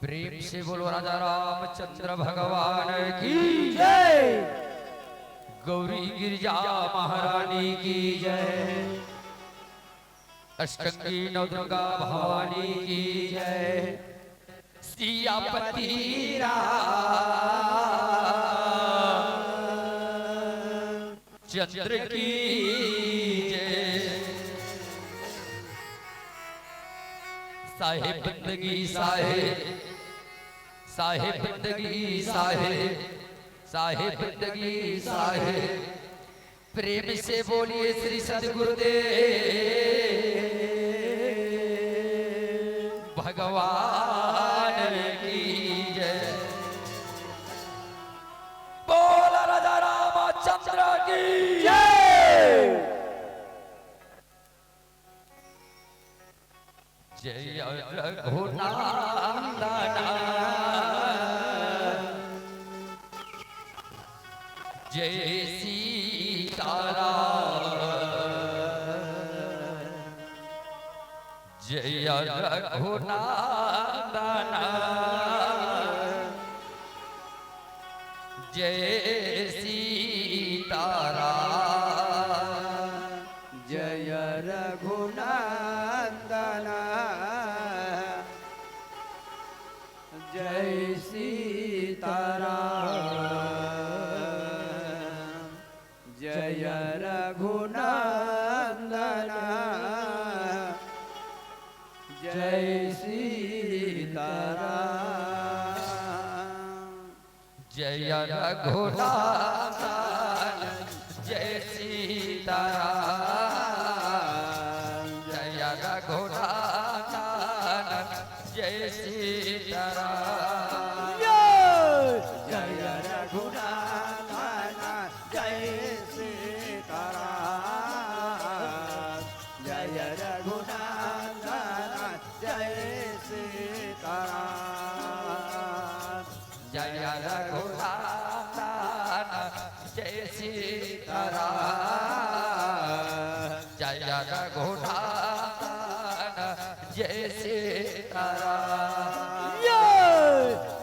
प्रेम से बोलो राजा रामचंद्र भगवान की जय, गौरी गिरिजा महारानी की जय, अष्टंगी नवदुर्गा भवानी की जय, सियापति चंद्र की जय। साहेब बंदगी साहेब, साहेब बंदगी साहेब, साहेब बंदगी साहेब। प्रेम से बोलिए श्री सद्गुरुदेव भगवान की जय। बोल राजा रामचंद्र की जय। जय रघुनंदन जय सीताराम, जय रघुनंदन जय सीताराम, जय रघुनंदन जय सीताराम, जय रघुनंदन जय जय सीताराम जय रघुनाथन जय सीताराम जय रघुनाथन जय सीताराम जय रघुनाथन जय सीताराम जय रघुनाथन जय सीताराम जय रघुनाथन जय सीताराम जय रघुनाथन जय सीताराम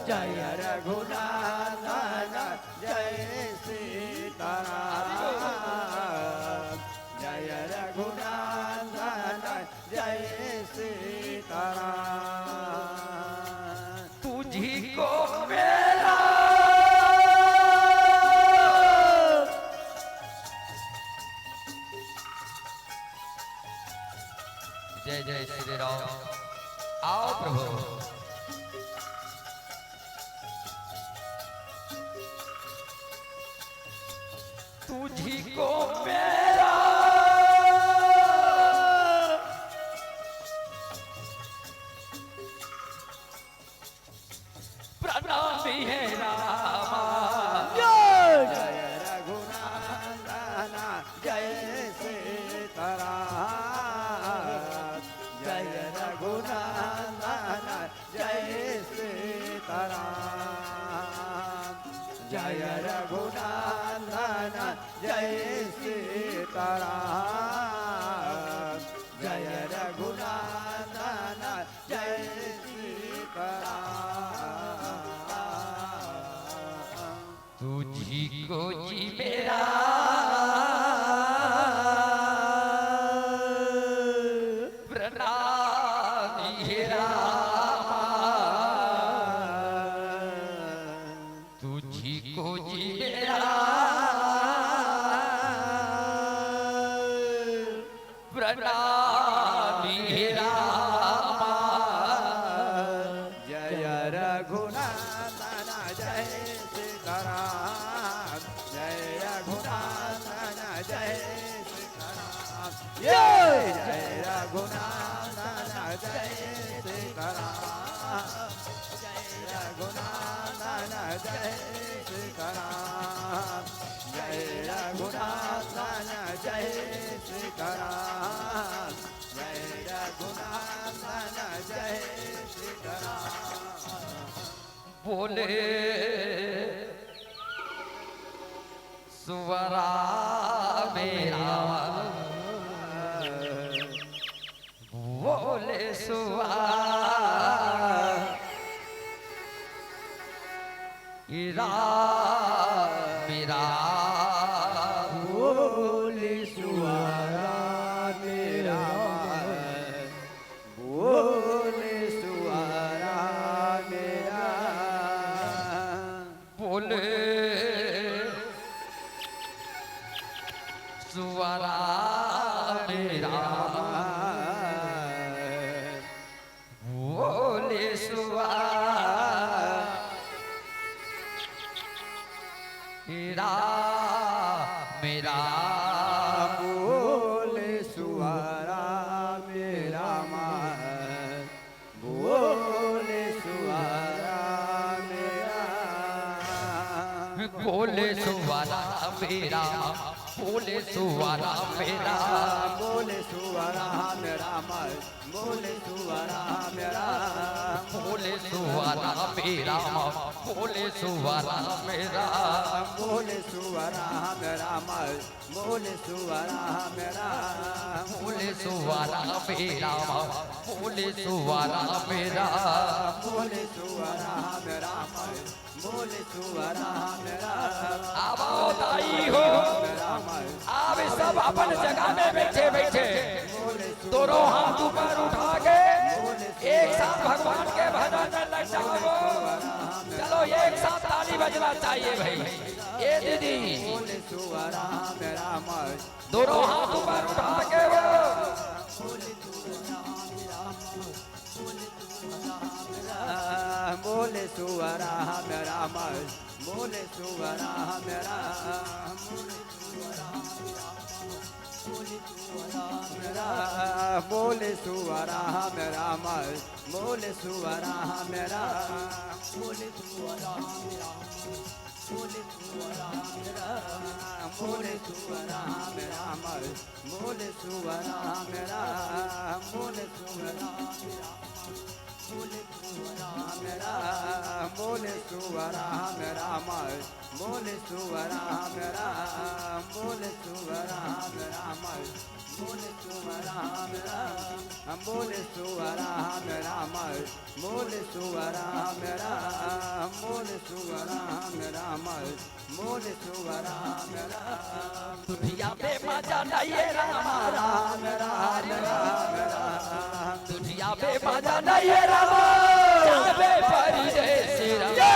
जय रघुनाथन जय सीताराम जय रघुनाथन जय सीताराम तुझी को मेरा जय जय श्री राम। आओ प्रभु तुझी को मेरा प्रणामी है रामा जय रघुनाथन जय सीताराम जय रघुनाथन जय सीताराम जय रघुनाथन जय सीताराम जय रघुनाथन जय सीताराम तुझी को जी मेरा प्रणामी है रामा तुझी को जी मेरा प्रणामी है रामा जय रघुनाथन जय सीताराम जय रघुनाथन जय सीताराम जय रघुनाथन जय सीताराम जय रघुनाथन जय सीताराम जय रघुनाथन जय सीताराम जय रघुनाथन जय सीताराम बोले सुवरा मेरा बोले सुवरा मेरा बोले सुवारा मेरा बोले सुवारा मेरा बोले सुवरा मेरा बोले सुवरा मेरा बोले सुवारा मेरा बोले सुवारा मेरा बोले सुवारा मेरा बोले सुवारा मेरा बोले सुवारा मेरा बोले सुवारा मेरा बोले सुवारा मेरा बोले सुवारा मेरा बोले सुवारा मेरा बोले सुवारा मेरा बोले सुवारा मेरा बोले सुवारा मेरा बोले सुवारा मेरा बोले सुवारा मेरा आओ दाई हो आप सब अपन जगह में बैठे बैठे दोनों हाथ ऊपर उठा के एक साथ भगवान के भजन में लग जाओ। चलो एक साथ ताली बजना चाहिए भाई। ये दीदी बोले सुवारा मेरा दोनों हाथ ऊपर उठा के वो बोले सुवरा मेरा मल बोले सुवरा मेरा बोले सुवरा मेरा मल बोले सुवरा मेरा बोले सुवरा मेरा बोले सुवरा मेरा बोले सुवरा मेरा मल बोले सुवरा मेरा बोले सुवरा मेरा बोले सुवरा मेरा बोले सुवरा मेरा मल बोले सुवरा मेरा बोले सुवरा मेरा मल बोले सुवरा मेरा बोले सुवरा मेरा मल बोले सुवरा मेरा बोले सुवरा मेरा मल बोले सुवरा मेरा दुनिया में मजा नहीं रामा मेरा मेरा मेरा दुनिया में मजा नहीं रामा जावे परदेस रामा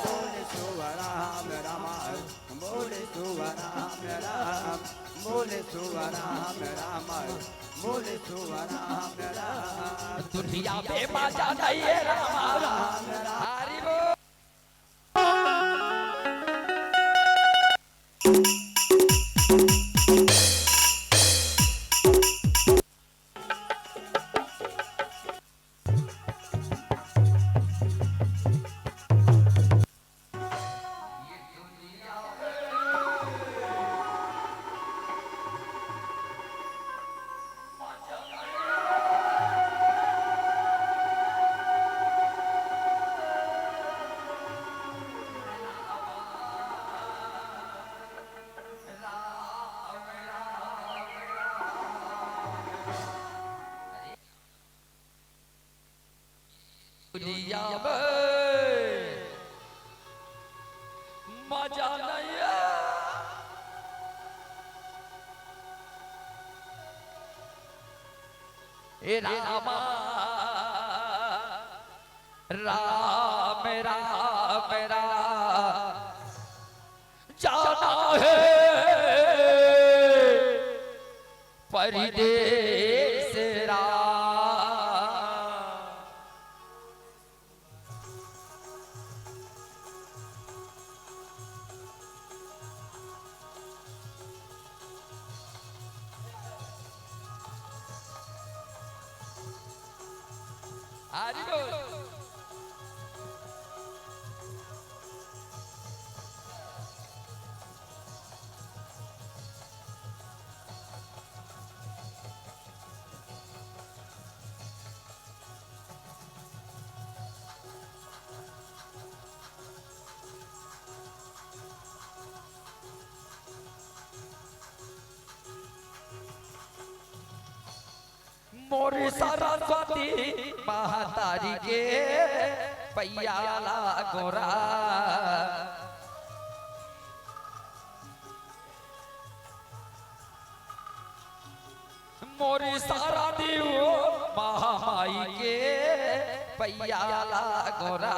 बोले सुवरा मेरा मल बोले सुवरा मेरा बोले सुवरा मेरा मल बोले सुवरा मेरा दुनिया में मजा नहीं रामा हरि बोल दुनिया में मजा नहीं है रामा राम राम राम जाना है परदेस राम हरि बोल मोरी सरस्वती महातारी के पैयाला गोरा मोरी सारा दियो महामाई के पैयाला गोरा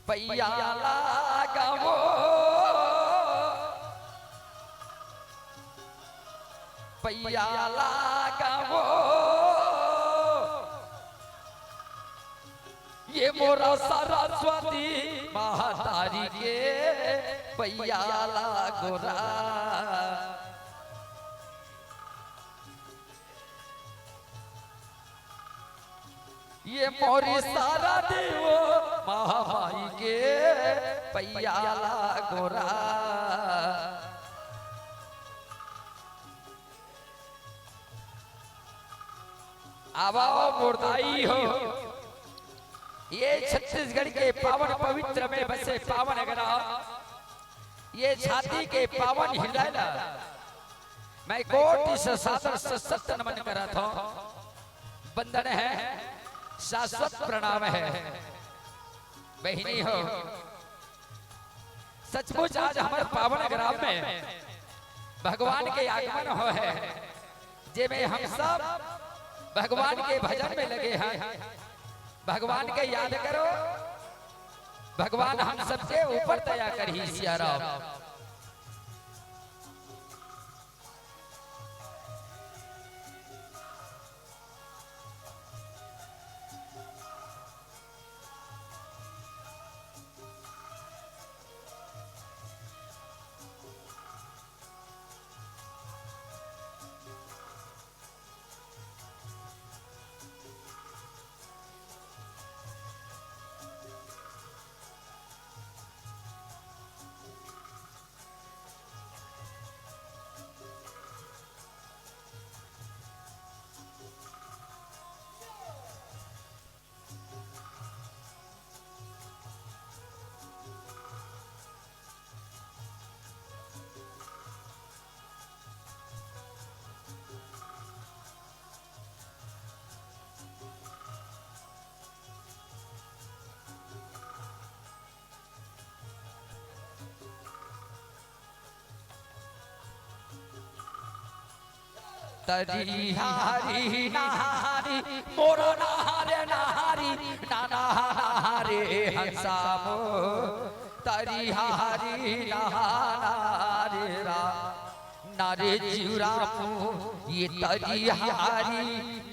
पैयाला गावो पैयाला गावो ये मोरा सरस्वती महातारी के पैयाला गोरा ये मोरी सारा देव महामाई के पैयाला गोरा आवाओ मुर्दाई हो ये छत्तीसगढ़ के पावन पवित्र में बसे पावन अगरा ये छाती के पावन हिलाला मैं कोटि से सादर से सत्य नमन करा था बंधन है शाश्वत प्रणाम है बहिनी हो सचमुच आज हमारे पावन ग्राम में भगवान के आगमन हो है जे में हम सब भगवान के भजन में लगे हैं भगवान के याद करो भगवान हम सबके ऊपर दया करी सिया राम तरी हारी नारी मोरो नारे नारी नाना नारे हंसा मो तरी हारी नारे रा नारे जीवरामो ये तरी हारी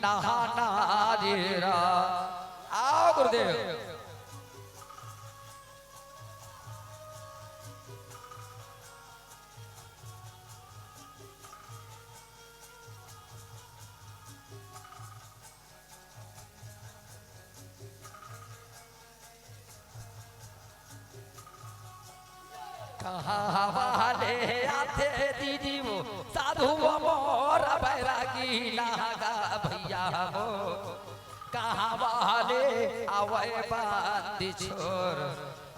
नारे रा। आओ गुरुदेव। कहाँ वाले आते दीदी वो साधु मोर बैरागी नागा भैया वो कहाँ वाले आवे बांधी छोर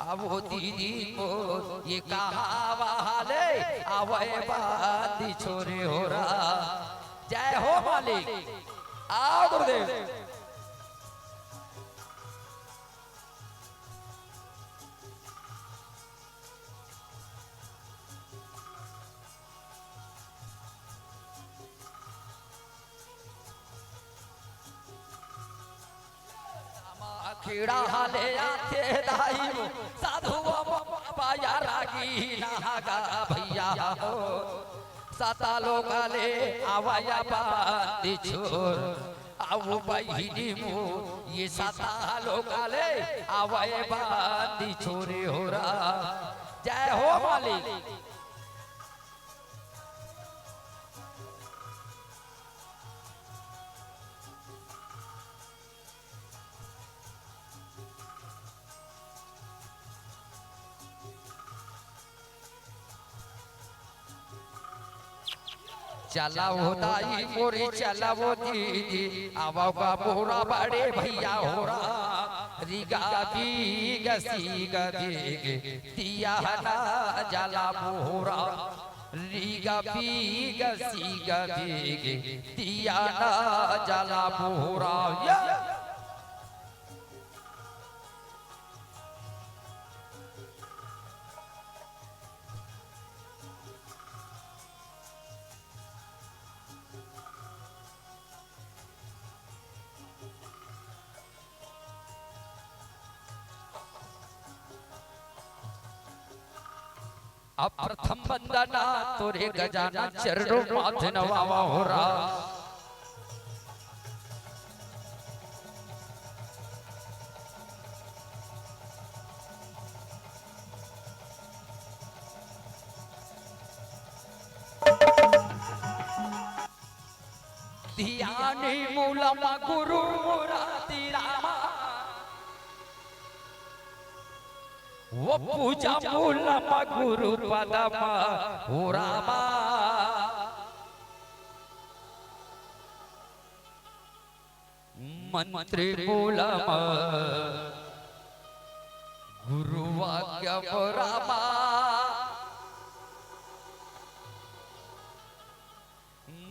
आवो दीदी वो ये कहाँ वाले आवे बांधी छोरे हो रहा। जय हो मालिक। आओ गुरुदेव। खेड़ा हाले आते दाई वो साधु बाबा रागी नागा भैया हो साता लोग ले आवाया बांधी छोर आओ बहिनी मो ये साता लोग ले आवाए बांधी छोरे हो रहा। जय हो मालिक। चला वो दाई मोरी चला वो दीदी आवा का मोरा बड़े भैया हो रहा। रिगा बीग सीग बीग दिया ना जला मोरा रिगा बीग सीग बीग दिया ना जला मोरा। अब प्रथम वंदना तोरे गजाना चरणों माथ नवावा हो रहा। ध्यानी मूलमा गुरु मुरारी रामा वो पूजा मूलमा गुरु पदमा हो रामा। मंत्री मूलमा गुरु वाक्य रामा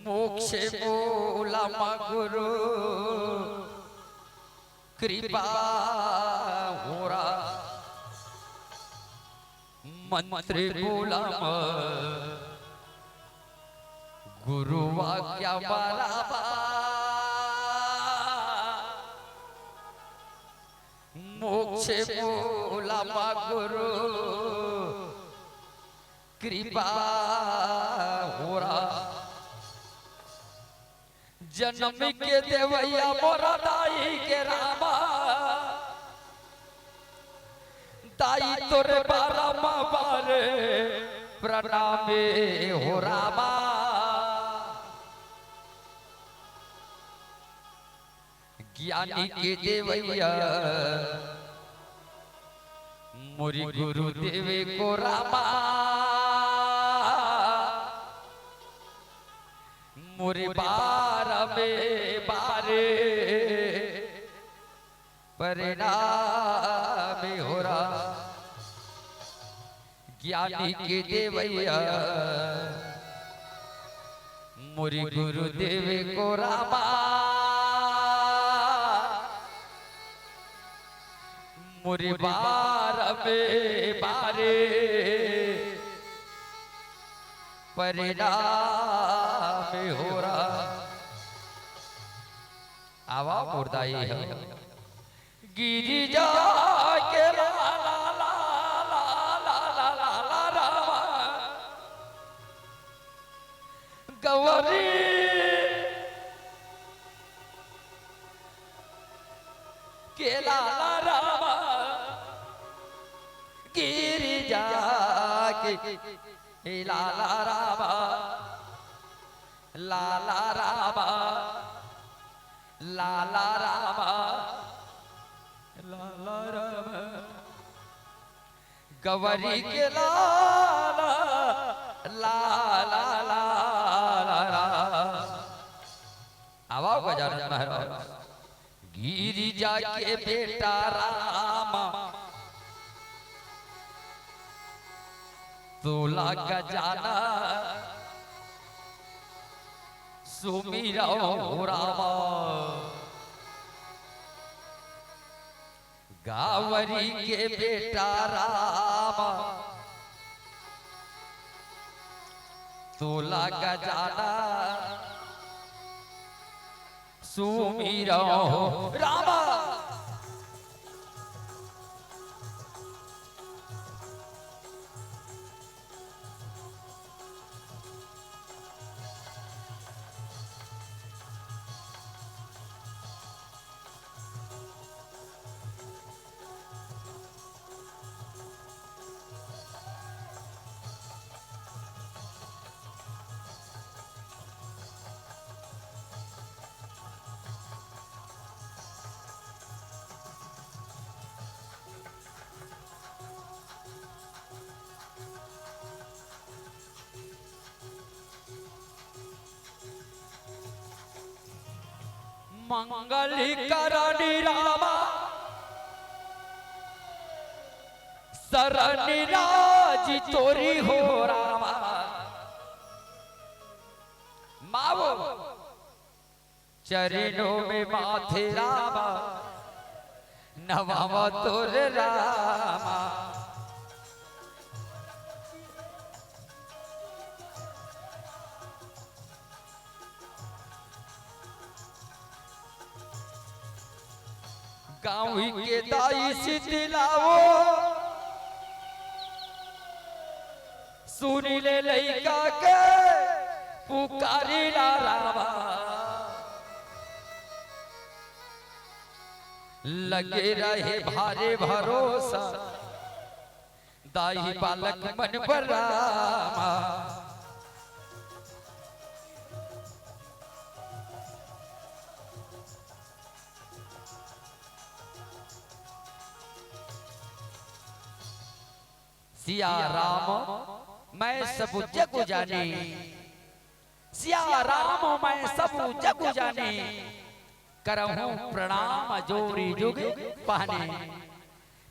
मोक्ष मूलमा गुरु कृपा हो रहा। मंत्री मूलम गुरु वाक्य बराबा मोक्ष मूलम गुरु कृपा हो रहा। जन्म के देवैया मोरा दाई के रामा दाई तोरे बारामा बारे प्रणामे हो रामा। ज्ञानी के देवैया मोरी गुरु देवे को रामा मोरे बारमे बारे परिणाम हो रहा। ज्ञानी के देवैया मोरी गुरु देवे को रामा मोरे बार में बारे परिणाम हो रहा। आवा मुर्दाई है गिरिजा के ला ला ला ला ला ला ला ला रामा गौरी के ला ला रामा गिरिजा के ला ला रामा ला ला रामा ला ला रामा ला ला रामा गौरी के ला ला ला ला ला ला आवाज बजाना महाराज गिरिजा के बेटा रामा तोला गजाना सुमिरा रामा गावरी के बेटा रामा तोला गजाना सुमिरा रामा मंगल करणी रामा शरण राज तोरी हो रामा मावो चरणों में माथे रामा नवावा तोर रामा गाँव के दाई से दिलाओ सुनी ले लइका के पुकारी ला रामा लगे रहे भारे भरोसा दाई बालक मन पर रामा सिया राम मैं सब जग जाने सिया राम मैं सब जग जाने करहूं प्रणाम जोरी जुग पाने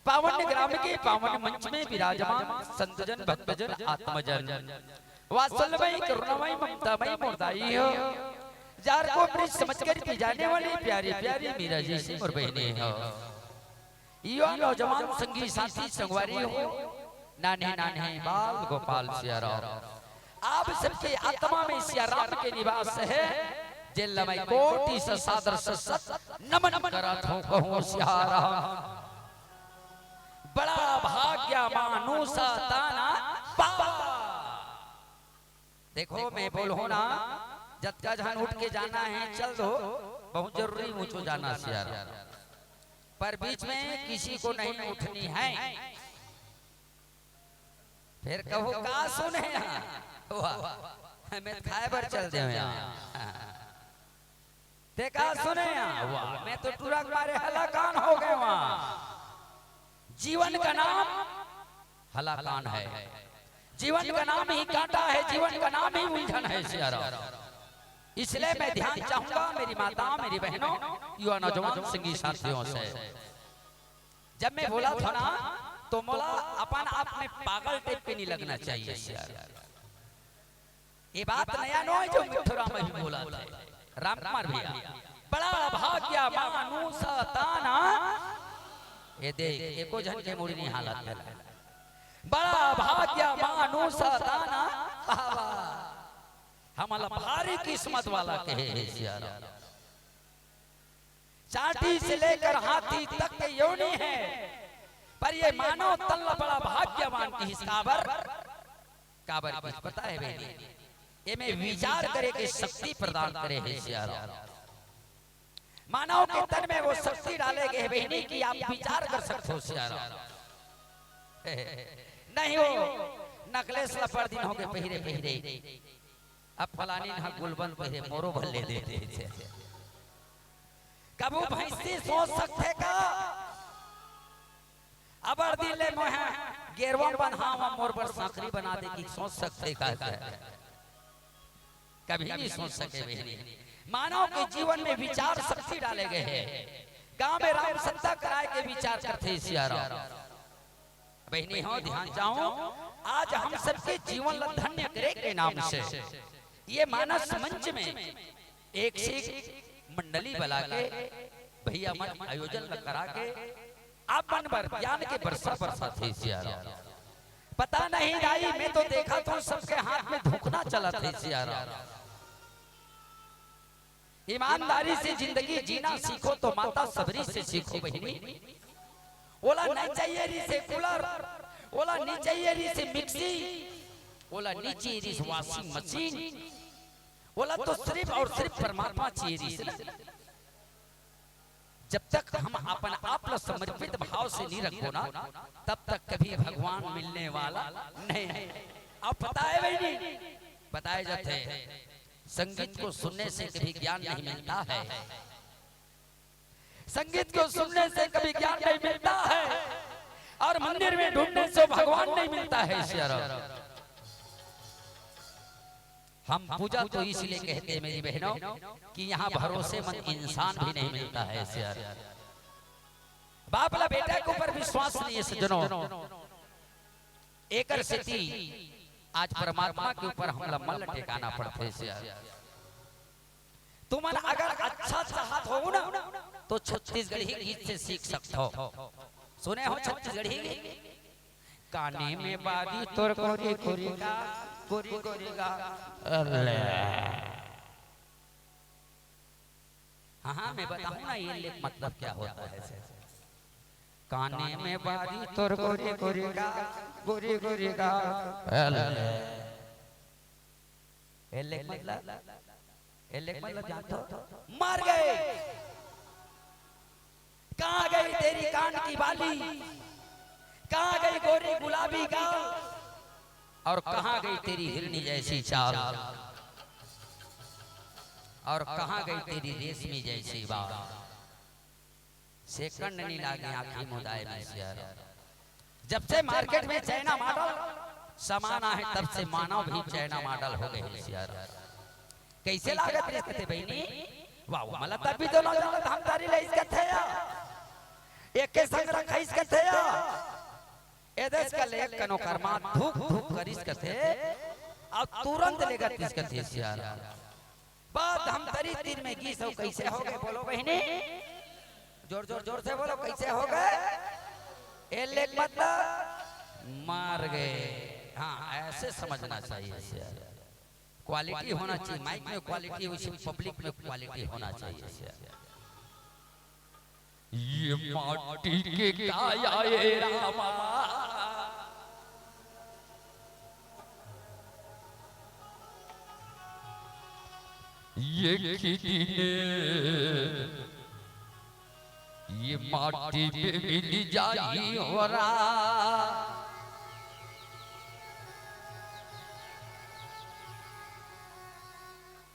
पावन ग्राम के पावन मंच में विराजमान संतजन भक्तजन आत्मजन वात्सल्यमय करुणामय ममतामय मुर्दाई हो जार को अपनी समझकर की जाने वाली प्यारी प्यारी मीरा जी से और बहने हो यो नौजवान संगी साथी संगवारी हो नाने नाने बाल गोपाल सिया राम आप सबके आत्मा में सिया राम के निवास है जिल मैं कोटि से सादर सत नमन करत हूं कहूं सिया राम बड़ा भाग्य मानुसा ताना बाबा देखो मैं बोलूं ना जब का जहां उठ के जाना है चल दो बहुत जरूरी मुझको जाना सिया राम पर बीच में किसी को नहीं उठनी है फिर कहो का सुने हमें खाएबर चल दे देखा सुने मैं तो टूरा मारे हलाकान हो गए वहां जीवन का नाम हलाकान है जीवन का नाम ही कांटा है जीवन का नाम ही उलझन है सिया राम इसलिए मैं ध्यान चाहूंगा मेरी माता मेरी बहनों युवा नौजवान संगी साथियों से जब मैं बोला था ना तो मोला अपन आप में पागल टाइप के नहीं लगना चाहिए यार ये बात नया नो है जो मिथुरा में ही बोला था राम कुमार भैया बड़ा भाग्य मानुसा ताना ये देख एको जन के मुड़ी नहीं हालत में बड़ा भाग्य मानुसा ताना बाबा हमला भारी किस्मत वाला कहे है सियारा। चाटी से लेकर हाथी तक के योनि है, पर ये मानव तल बड़ा भाग्यवान की काबर काबर की पता है बहनी, ये में विचार करे के शक्ति प्रदान करे है सियारा। मानव के तन में वो शक्ति डाले गए बहनी की आप विचार कर सकते हो सियारा। नहीं हो नकलेस लपड़ दिन हो गए पहिरे पहिरे, अब फलानी ना गुलबन पहिरे मोरो भले देते थे। कबू भैंसी सोच सकते का अबर दिले मोह गेरवा बन्हावा मोर पर साकरी बना दे की सोच सकते का कभी नहीं सोच सके बहनी। मानव के जीवन में विचार शक्ति डाले गए हैं। गांव में राम सत्ता कराए के विचार करते सियारा। बहनी हो ध्यान जाओ, आज हम सबके जीवन धन्य करे के नाम से ये मानस मंच में एक से मंडली बुला के भैया मन आयोजन करा के आप मन पर ज्ञान के बरसा थे सियारा। पता नहीं राई मैं तो देखा तो सबके हाथ में धोखना चला थे सियारा। ईमानदारी से जिंदगी जीना सीखो तो माता सबरी से सीखो बहनी। ओला नहीं चाहिए री से कूलर, ओला नहीं चाहिए री से मिक्सी, ओला नहीं चाहिए री से वॉशिंग मशीन, ओला तो सिर्फ और सिर्फ परमात्मा चाहिए री से। जब तक हम अपन आप समर्पित भाव से नहीं रखो ना, तब तक कभी भगवान मिलने वाला नहीं। अब पता है बहनी, बताए जाते हैं संगीत को सुनने से कभी ज्ञान नहीं मिलता है, संगीत को सुनने से कभी ज्ञान नहीं मिलता है, और मंदिर में ढूंढने से भगवान नहीं मिलता है सियारा। हम पूजा तो इसलिए कहते हैं मेरी बहनों कि यहाँ भरोसेमंद इंसान भी नहीं मिलता है सियारा। बाप ला बेटा के ऊपर विश्वास नहीं है सज्जनों, एक स्थिति आज परमात्मा के ऊपर हमला मन टिकाना पड़ता है सियारा। तुम अगर अच्छा चाहत हो ना तो छत्तीसगढ़ी गीत से सीख सकते हो। सुने हो छत्तीसगढ़ी गीत? काने में बादी तोर कोरी कोरी का कोरी कोरी का अल्ले। हाँ मैं बताऊं ना ये लेख मतलब क्या होता है। काने में बादी तोर कोरी कोरी का कोरी कोरी का अल्ले। ये लेख मतलब जानते हो? मार गए। कहाँ गई तेरी कान की बाली, कहाँ गई गोरी गुलाबी का, और कहाँ गई तेरी हिरनी जैसी चाल, और कहाँ गई तेरी रेशमी जैसी बाल। सेकंड नहीं लागे आंखें मुदाए में सियारा। जब से मार्केट में चाइना मॉडल सामान आए तब से मानव भी चाइना मॉडल हो गए सियारा। कैसे लागत रे कहते बहनी? वाह मला तब भी दोनों जानत हम तारी ले इसके थे या एक के संग रखा इसके थे या ए देश का लेक कनो कर्मा धूप धूप करिस कथे और तुरंत लेगा इसके थे सियारा। बात हम तरी तीर में गीस हो कैसे हो गए बोलो बहनी? जोर जोर जोर से बोलो कैसे हो गए? ए लेक मतलब मार गए। हाँ ऐसे समझना चाहिए सियारा। क्वालिटी होना चाहिए, माइक में क्वालिटी, उसी पब्लिक में क्वालिटी होना चाहिए। ये माटी के काया ये रामा, ये किसी ने ये माटी पे मिल जाई हो रहा।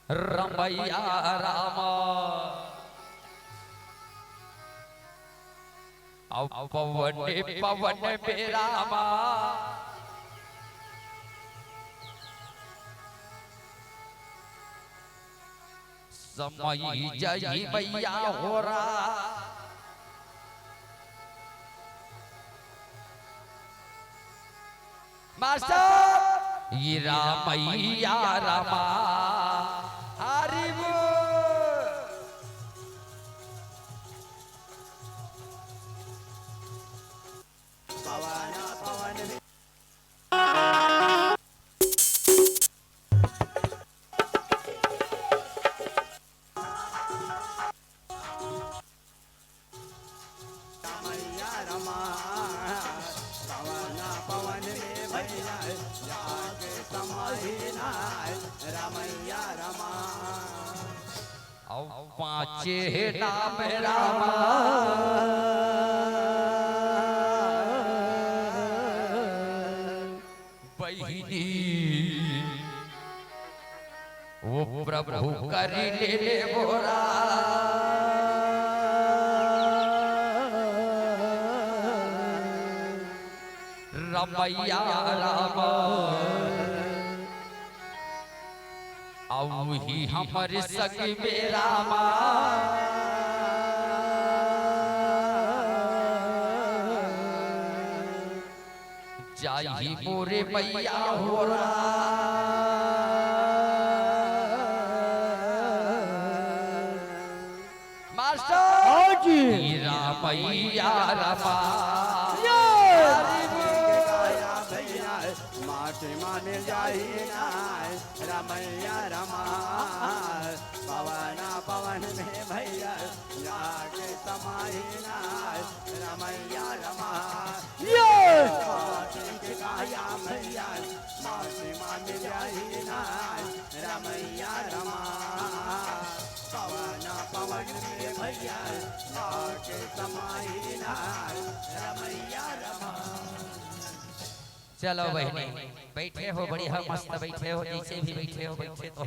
रमैया रामा अब पवन पवन पे रामा, समय जई मैया हो रहा। मास्टर ये रामैया रामा हरि पवन रामैया रमा और पांचे नाम रामा बहिनी वो प्रभु करी ले बोरा रमैया रामा औ ही हमर सग में रामा जाही मोरे मैया हो मास्टर जी रामैया रमा माटी मान जाई रमैया रमा पवना पवन में भैया जाके समाई रमैया रमा माटी के काया भैया माटी मान जाई रमैया रमा पवना पवन में भैया जाके समाई रमैया रमा चलो बहनी बैठे हो बढ़िया मस्त बैठे हो नीचे भी बैठे हो बैठे तो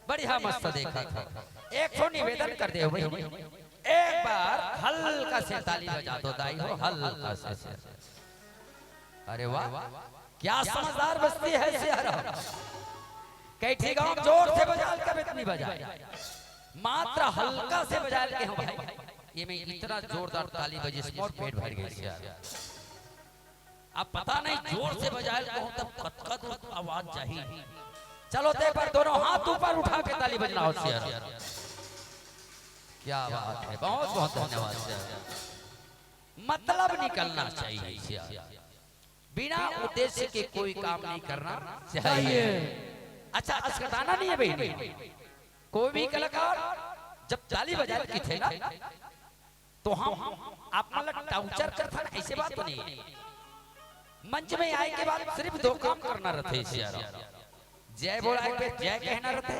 बढ़िया मस्त देखा था एक तो निवेदन कर दे बहनी एक बार हल्का से ताली बजा दो दाई हो हल्का से अरे वाह क्या समझदार बस्ती है सियारा कैठी गांव जोर से बजा के इतनी बजा मात्र हल्का से बजा के हम भाई ये में इतना जोरदार ताली बजी स्मॉल पेट भर गई सियारा अब पता नहीं जोर से बजाए तब कत आवाज चाहिए चलो ते पर दोनों हाथ ऊपर उठा के ताली बजना हो शेर क्या बात है बहुत बहुत धन्यवाद शेर मतलब निकलना चाहिए शेर बिना उद्देश्य के कोई काम नहीं करना चाहिए अच्छा अस्कताना नहीं है भाई कोई भी कलाकार जब ताली बजाए की थे ना तो हम आप मतलब टाउचर करता ऐसे बात तो नहीं मंच में आए के बाद सिर्फ दो काम करना रहते जय बोला पे जय कहना रहते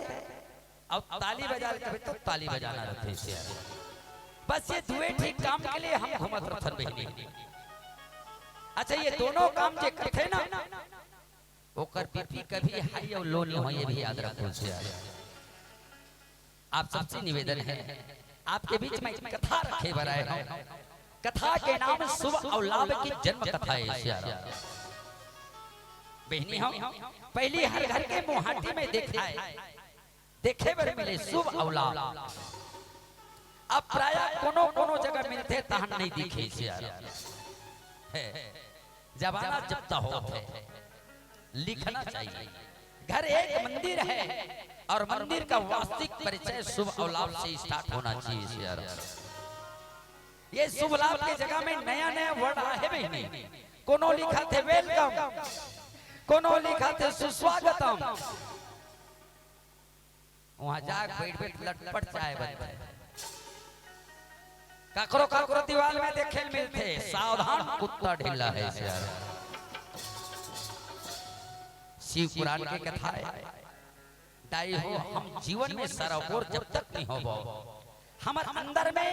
और ताली बजा के तो ताली बजाना रहते बस ये दुए ठीक काम के लिए हम घुमत रथन बहिनी अच्छा ये दोनों काम जे करते ना ओकर बीपी कभी हाई और लो नहीं हो ये भी याद रखो आप सबसे निवेदन है आपके बीच में कथा रखे बनाए हैं कथा के नाम शुभ और लाभ की जन्म कथा है बहनी हम पहली हर घर के मुहाटी में देखा है देखे बर मिले शुभ और लाभ अब प्राय कोनो कोनो जगह मिलते तहन नहीं दिखे जमाना जब तक होते लिखना चाहिए घर एक मंदिर है और मंदिर का वास्तविक परिचय शुभ और लाभ से स्टार्ट होना चाहिए ये शुभ लाभ के जगह में नया नया वर्ड है बहनी कोनो लिखा थे वेलकम कोनो लिखा थे सुस्वागतम वहां जाग बैठ बैठ लटपट चाय बनते काकरो काकरो दीवार में देखे मिलते सावधान कुत्ता ढीला है शिव पुराण की कथा है दाई हो हम जीवन में सरोवर जब तक नहीं हो हमारे अंदर में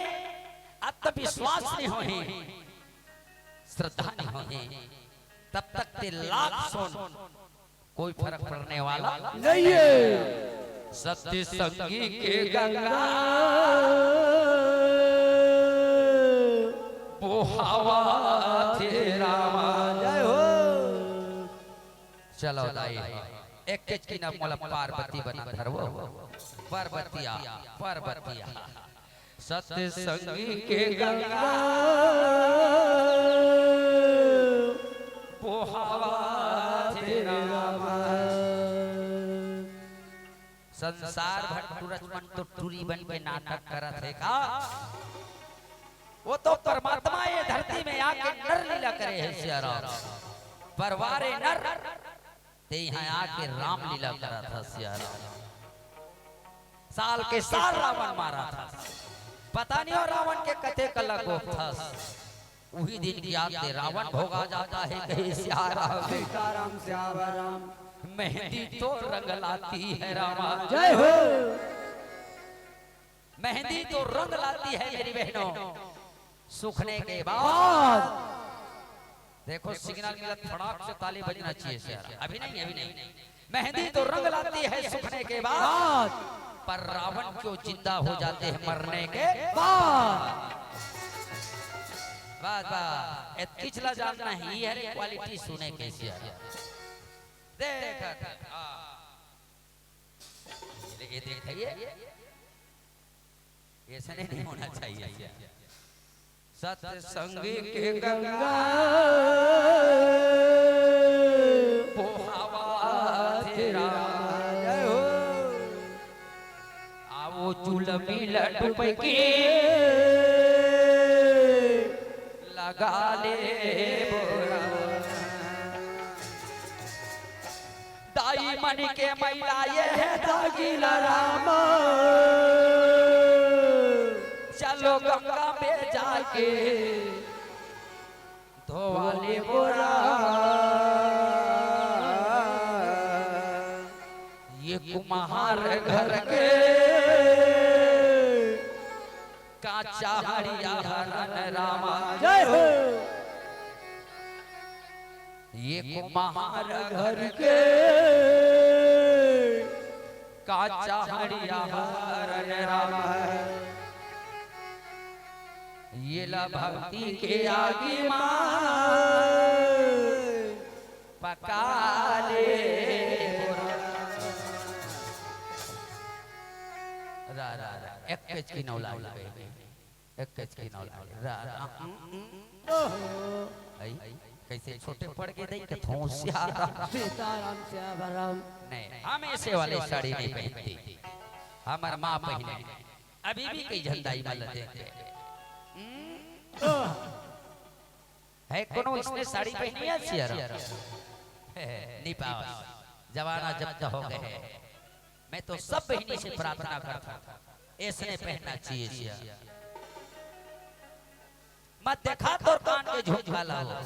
आत्मविश्वास नहीं होए श्रद्धा नहीं होए तब तक ते लाख सोन कोई फर्क पड़ने वाला नहीं है सत्य संगी के गंगा बोहावा तेरा जय हो चलो दाई एक की ना मोला पार्वती बना धरवो पार्वतिया पार्वतिया सत्य संगी के गंगा बोहावा तेरा संसार भटुरचमन तो टूरी बन के नाटक करत है का वो तो परमात्मा ये धरती में आके नर लीला करे है सियारा परवारे नर ते यहाँ आके राम लीला करा था सियारा साल के साल रावण मारा था पता नहीं और रावण के कथे कला को था वही दिन की याद रावण भोगा जाता है कहीं सियारा सीताराम श्याम राम मेहंदी तो रंग लाती है रामा। जय हो। मेहंदी तो रंग लाती है मेरी बहनों, सूखने के बाद। देखो सिग्नल मिला, फटाक से ताली बजना चाहिए सर। अभी नहीं, अभी नहीं। मेहंदी तो रंग लाती है सूखने के बाद, पर रावण क्यों जिंदा हो जाते हैं मरने के बाद। बात बात पिछला जानना ही है क्वालिटी सुने कैसी है। देख ये देखिए, ऐसा नहीं होना चाहिए। सत्संग के गंगा तेरा आओ चुलमी लड्डू पैकी लगा ले बोरा। दाई मन के मैला ये है दागीला रामा, चलो गंगा में जाके धोवा ले बोरा। ये कुम्हार घर के काचा हरिया हरन रामा। जय हो। ये कुम्हार घर के काचा हरिया हरन रामा। ये ला भक्ति के आगे मां पका ले रा रा रा एक कच की नौला एक कच की नौला रा रा। कैसे छोटे पड़ के देख के सीताराम श्याम। नहीं, हम ऐसे वाले साड़ी नहीं पहनती, हमार माँ पहने। अभी भी कई झंडाई वाला देते है। कोनो इसने साड़ी पहनी है सियारा नहीं पावा। जवाना जब तक हो गए, मैं तो सब बहनी से प्रार्थना करता हूँ ऐसने पहनना चाहिए सियारा। मत देखा तोर कान के झूठ वाला हो,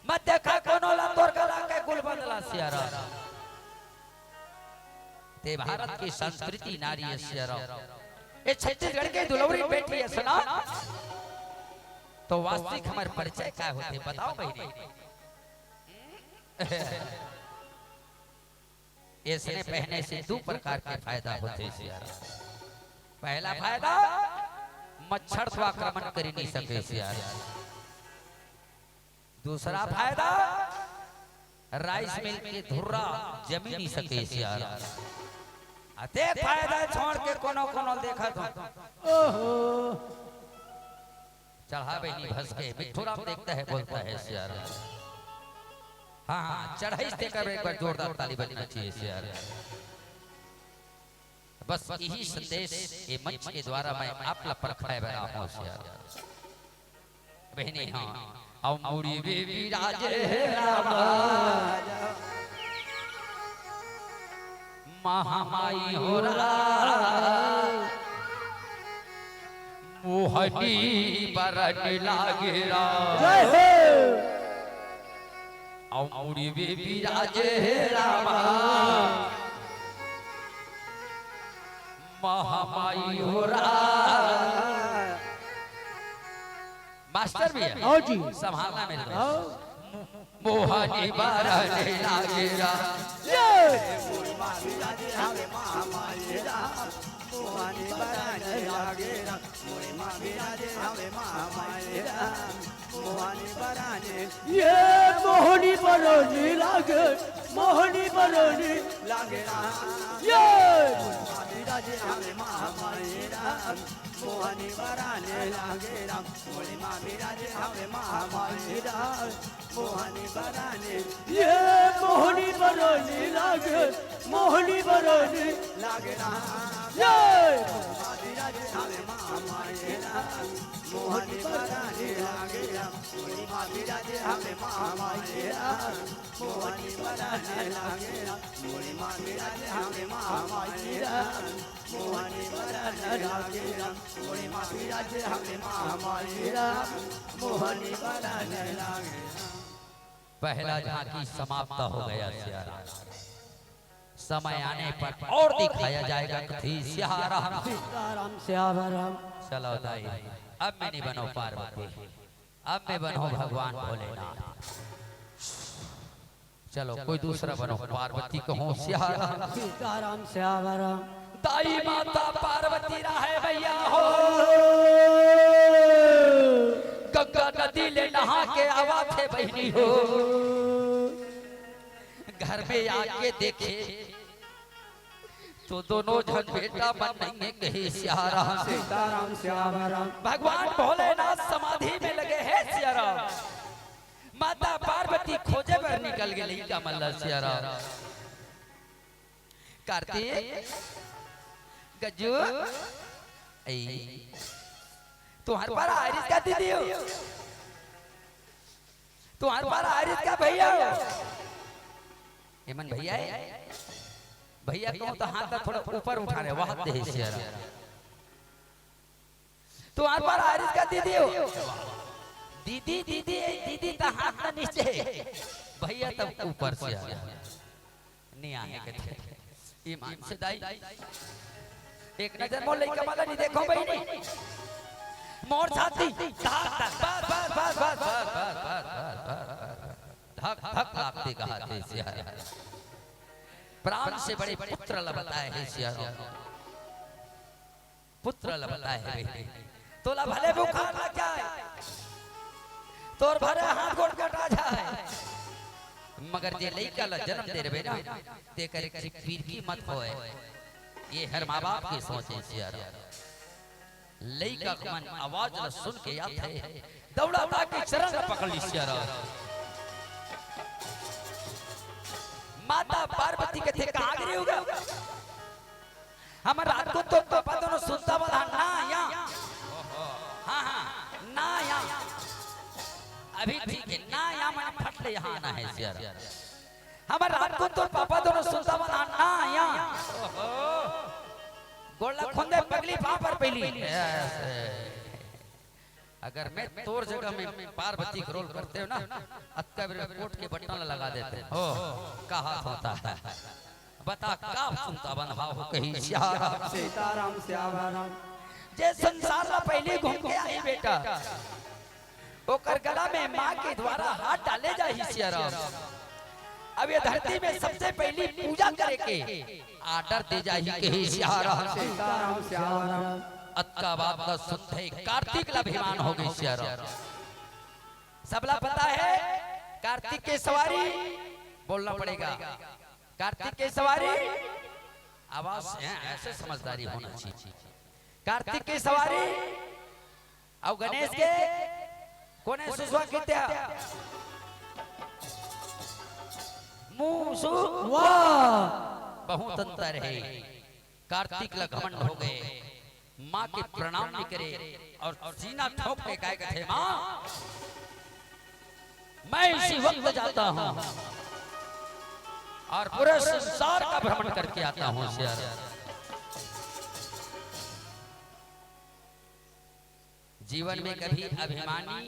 मत देखा कोनो ला तोर गला के गुल बदला सियारा। ते भारत की संस्कृति नारी है सियारा। ये छत्तीसगढ़ के दुलौरी बेटी है सुना। तो वास्तविक हमारे परिचय क्या होते बताओ बहनी। इसने पहने से दो प्रकार के फायदा होते सियारा। पहला फायदा, मच्छर तो आक्रमण कर नहीं सके सियारा। दूसरा फायदा, राइस मिल के धुर्रा जमी नहीं सके सियारा। देख फायदा छोड़ के कोनो कोनो देखा तो ओहो चढ़ा बहनी भस के मिठुराम देखता है बोलता है सियारा। हाँ चढ़ाई देकर एक बार जोरदार ताली बजना चाहिए सियारा। बस यही संदेश ये मंच के द्वारा मैं आप ला परखाए बना हूँ सियारा। बहनी हाँ औ मुड़ी बेबी राजे रामा महामाई हो रहा मोहनी बरन लागेरा। जय हो। औ मुड़ी बेबी राजे रामा महामाई हो रहा। मास्टर भी है आओ जी संभालना मेरे को। मोहनी बरन लागेरा। ये मोहनी बरनी लागे, मोहनी बरनी लागे। ये मोहनी बरनी लागे, मोहनी महावीराजे हमें महामाई राम। मोहनी बरनी, ये मोहनी बरनी लागे, मोहनी बरनी लागे। ये महावीराजे हमें महामाई राम। मोहनी बरनी लागे, मोहनी महावीराजे हमें महामाई राम। मोहनी बरनी लागे, मोहनी महावीराजे हमें महामाई राम। मोहनी बरनी लागे, मोहनी महावीराजे हमें महामाई राम। मोहनी बरनी लागे। पहला झांकी समाप्त हो गया सियारा। समय आने पर और दिखाया जाएगा कथी सियाराम सीताराम सियाराम। चलो दाई अब मैं नहीं बनो पार्वती, अब मैं बनो भगवान भोलेनाथ। चलो कोई दूसरा बनो, पार्वती कहो सियाराम सीताराम सियाराम। दाई माता पार्वती रहे भैया हो, गंगा नदी ले नहा के आवा थे बहनी हो। घर में आके देखे तो दोनों जन बेटा मन नहीं कही सियाराम सीताराम सियाराम। भगवान भोलेनाथ समाधि में लगे हैं सियाराम। माता पार्वती खोजे पर निकल गई का मल्ला सियाराम। कार्तिक गज्जू तुम्हारे पर आरिस का दीदी हो, तुम्हारे पर आरिस का भैया हो। हेमन भैया भैया कहूं तो हाथ में थोड़ा ऊपर उठा रहे वहां दे सियाराम। तुम्हारे पर आरिस का दीदी हो, दीदी दीदी दीदी तो हाथ में नीचे, भैया तब ऊपर से नहीं आने के थे। ईमान से दाई एक नजर मोर लेके वाला नहीं देखो बहनी मोर छाती धक धक लागते कहा थे सियारा। प्राण से बड़े पुत्र लबताए है सियारा, पुत्र लबताए है बेटे। तोला भले बुखार लग जाए, तोर भरे हाथ गोड़ कटा जाए, मगर जे लइका ला जन्म दे रहे ना ते करे करे पीर की मत होए। ये हर माँ बाप की सोचे सियारा। लइका का मन आवाज न सुन के आते दौड़ा के चरण पकड़ ली सियारा। माता पार्वती के थे कहाँ गिरी होगा हमारा रात को तो पता न सुनता वाला ना या हाँ हाँ ना या अभी ठीक है ना या मैंने फट ले यहाँ आना है सियारा। हमारा रात को तो पापा दोनों सुनता वाला ना या गोला खुंदे पगली पर पहली। अगर मैं तोर जगह में पार्वती का रोल करते हो ना अक्का कोट के बटन लगा देते हो कहा होता है बता का सुनता बन भाव कहीं सियाराम सीताराम सियाराम। जे संसार में पहले घूम के आई बेटा ओकर गला में माँ के द्वारा हाथ डाले जाही सियाराम। अब ये धरती में सबसे पहली पूजा करे के आर्डर दे जाही कहीं सियाराम सीताराम सियाराम। अक्का बात का सुनते कार्तिक अभिमान हो गई सियाराम। सबला पता है कार्तिक के सवारी बोलना पड़ेगा। कार्तिक के सवारी आवाज ऐसे समझदारी होना चाहिए। कार्तिक के सवारी और गणेश के कोने सुसवा कित्या मुसु वाह बहुत अंतर है। कार्तिक ला घमंड हो गए, माँ के प्रणाम नहीं करे और सीना ठोक के कहे थे माँ मैं इसी वक्त जाता हूँ और पूरे संसार का भ्रमण करके आता हूँ सियारा। जीवन में कभी अभिमानी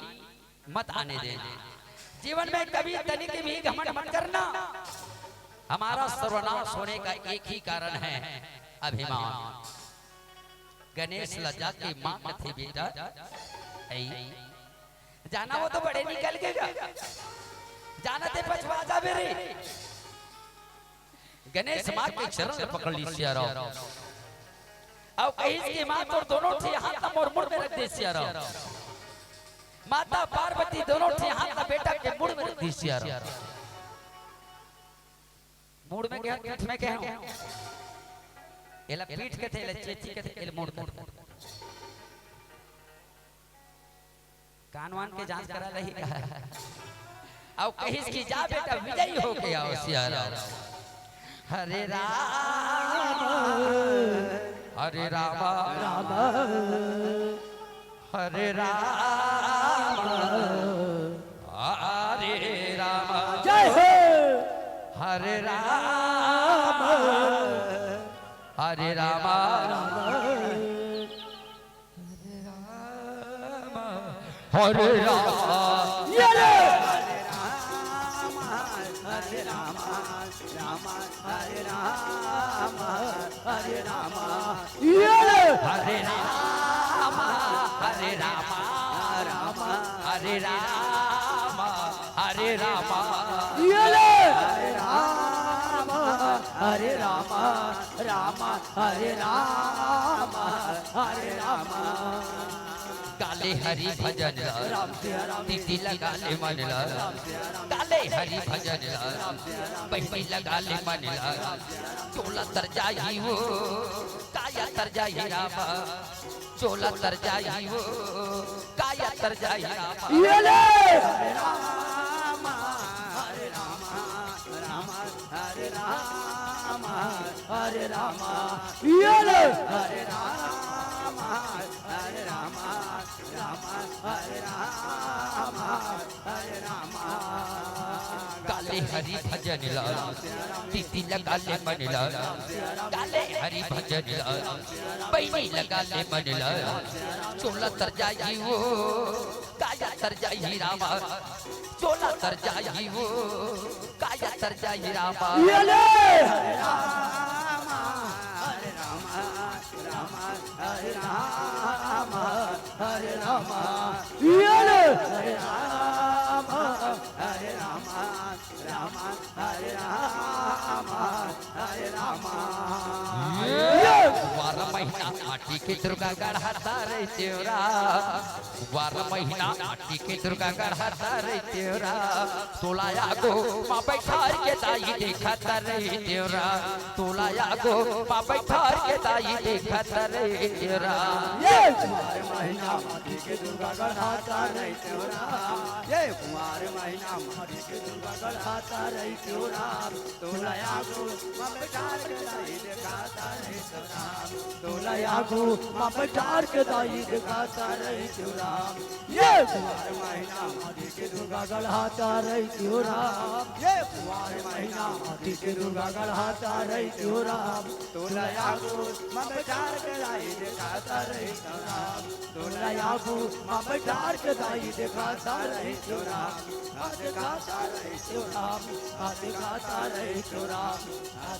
मत आने देना, जीवन में कभी तनिक भी घमंड मत करना। हमारा सर्वनाश होने का एक ही कारण है अभिमान। गणेश लज्जा की मां थी बेटा जाना वो तो बड़े निकल गएगा जाना ते पछवा जा मेरे। गणेश मां के चरण पकड़ ली सियारा और कहीं की मां तो दोनों थे हाथ मोड़ मोड़ में रख दे सियारा। माता पार्वती दोनों थे हाथ बेटा के मुड़ में रख दी सियारा। मुड़ में क्या पीठ में क्या एला पीठ के थे एला चेची के थे एला मुड़ के कानवान के जांच करा रही और कहीं की जा बेटा विजयी हो गया सियारा। हरे राम हरे राम राम हरे राम हरे राम जय हो हरे राम हरे राम हरे राम ये ले हरे राम हरे राम हरे राम हरे राम राम हरे राम हरे राम हरे राम हरे राम राम हरे राम हरे राम काले हरि भजन राम सिया राम दीदी लगा ले मन काले हरि भजन बहनी लगा ले मन चोला तर जाई वो काया तर जाई रामा चोला तर जाई वो काया तर जाई रामा हरे राम हरे राम राम हरे राम हरे राम हरे राम हरे राम राम हरे राम हरे राम काले हरि भजन दीदी लगा ले मन काले हरि भजन बहनी लगा ले मन चोला तर जाई वो काया तर जाई रामा चोला तर जाई वो काया तर जाई रामा हरे राम हरे राम राम हरे राम हरे राम हरे राम हरे राम राम हरे राम हरे राम 12 महीना माटी के दुर्गा गढ़ाता रे तेरा 12 महीना माटी के दुर्गा गढ़ाता रे तेरा तोलाया गो माँ बैठार के दाई देखता रे तेरा तोलाया गो माँ बैठार के दाई देखता रे तेरा कुमार महीना माटी के दुर्गा गढ़ाता रे तेरा ये कुमार महीना माटी के दुर्गा गढ़ाता रे तेरा तोलाया गो माँ बैठार के दाई देखता रे तेरा तोलाया गो माँ बैठार के दाई देखता रे तेरा ये कुमार महीना माटी के दुर्गा गढ़ाता रे तेरा ये कुमार महीना माटी के दुर्गा गढ़ाता रे तेरा तोलाया गो माँ बैठार के दाई देखता रे तेरा तोलाया गो माँ बैठार के दाई देखता रे तेरा देखता रे तेरा देखता रे तेरा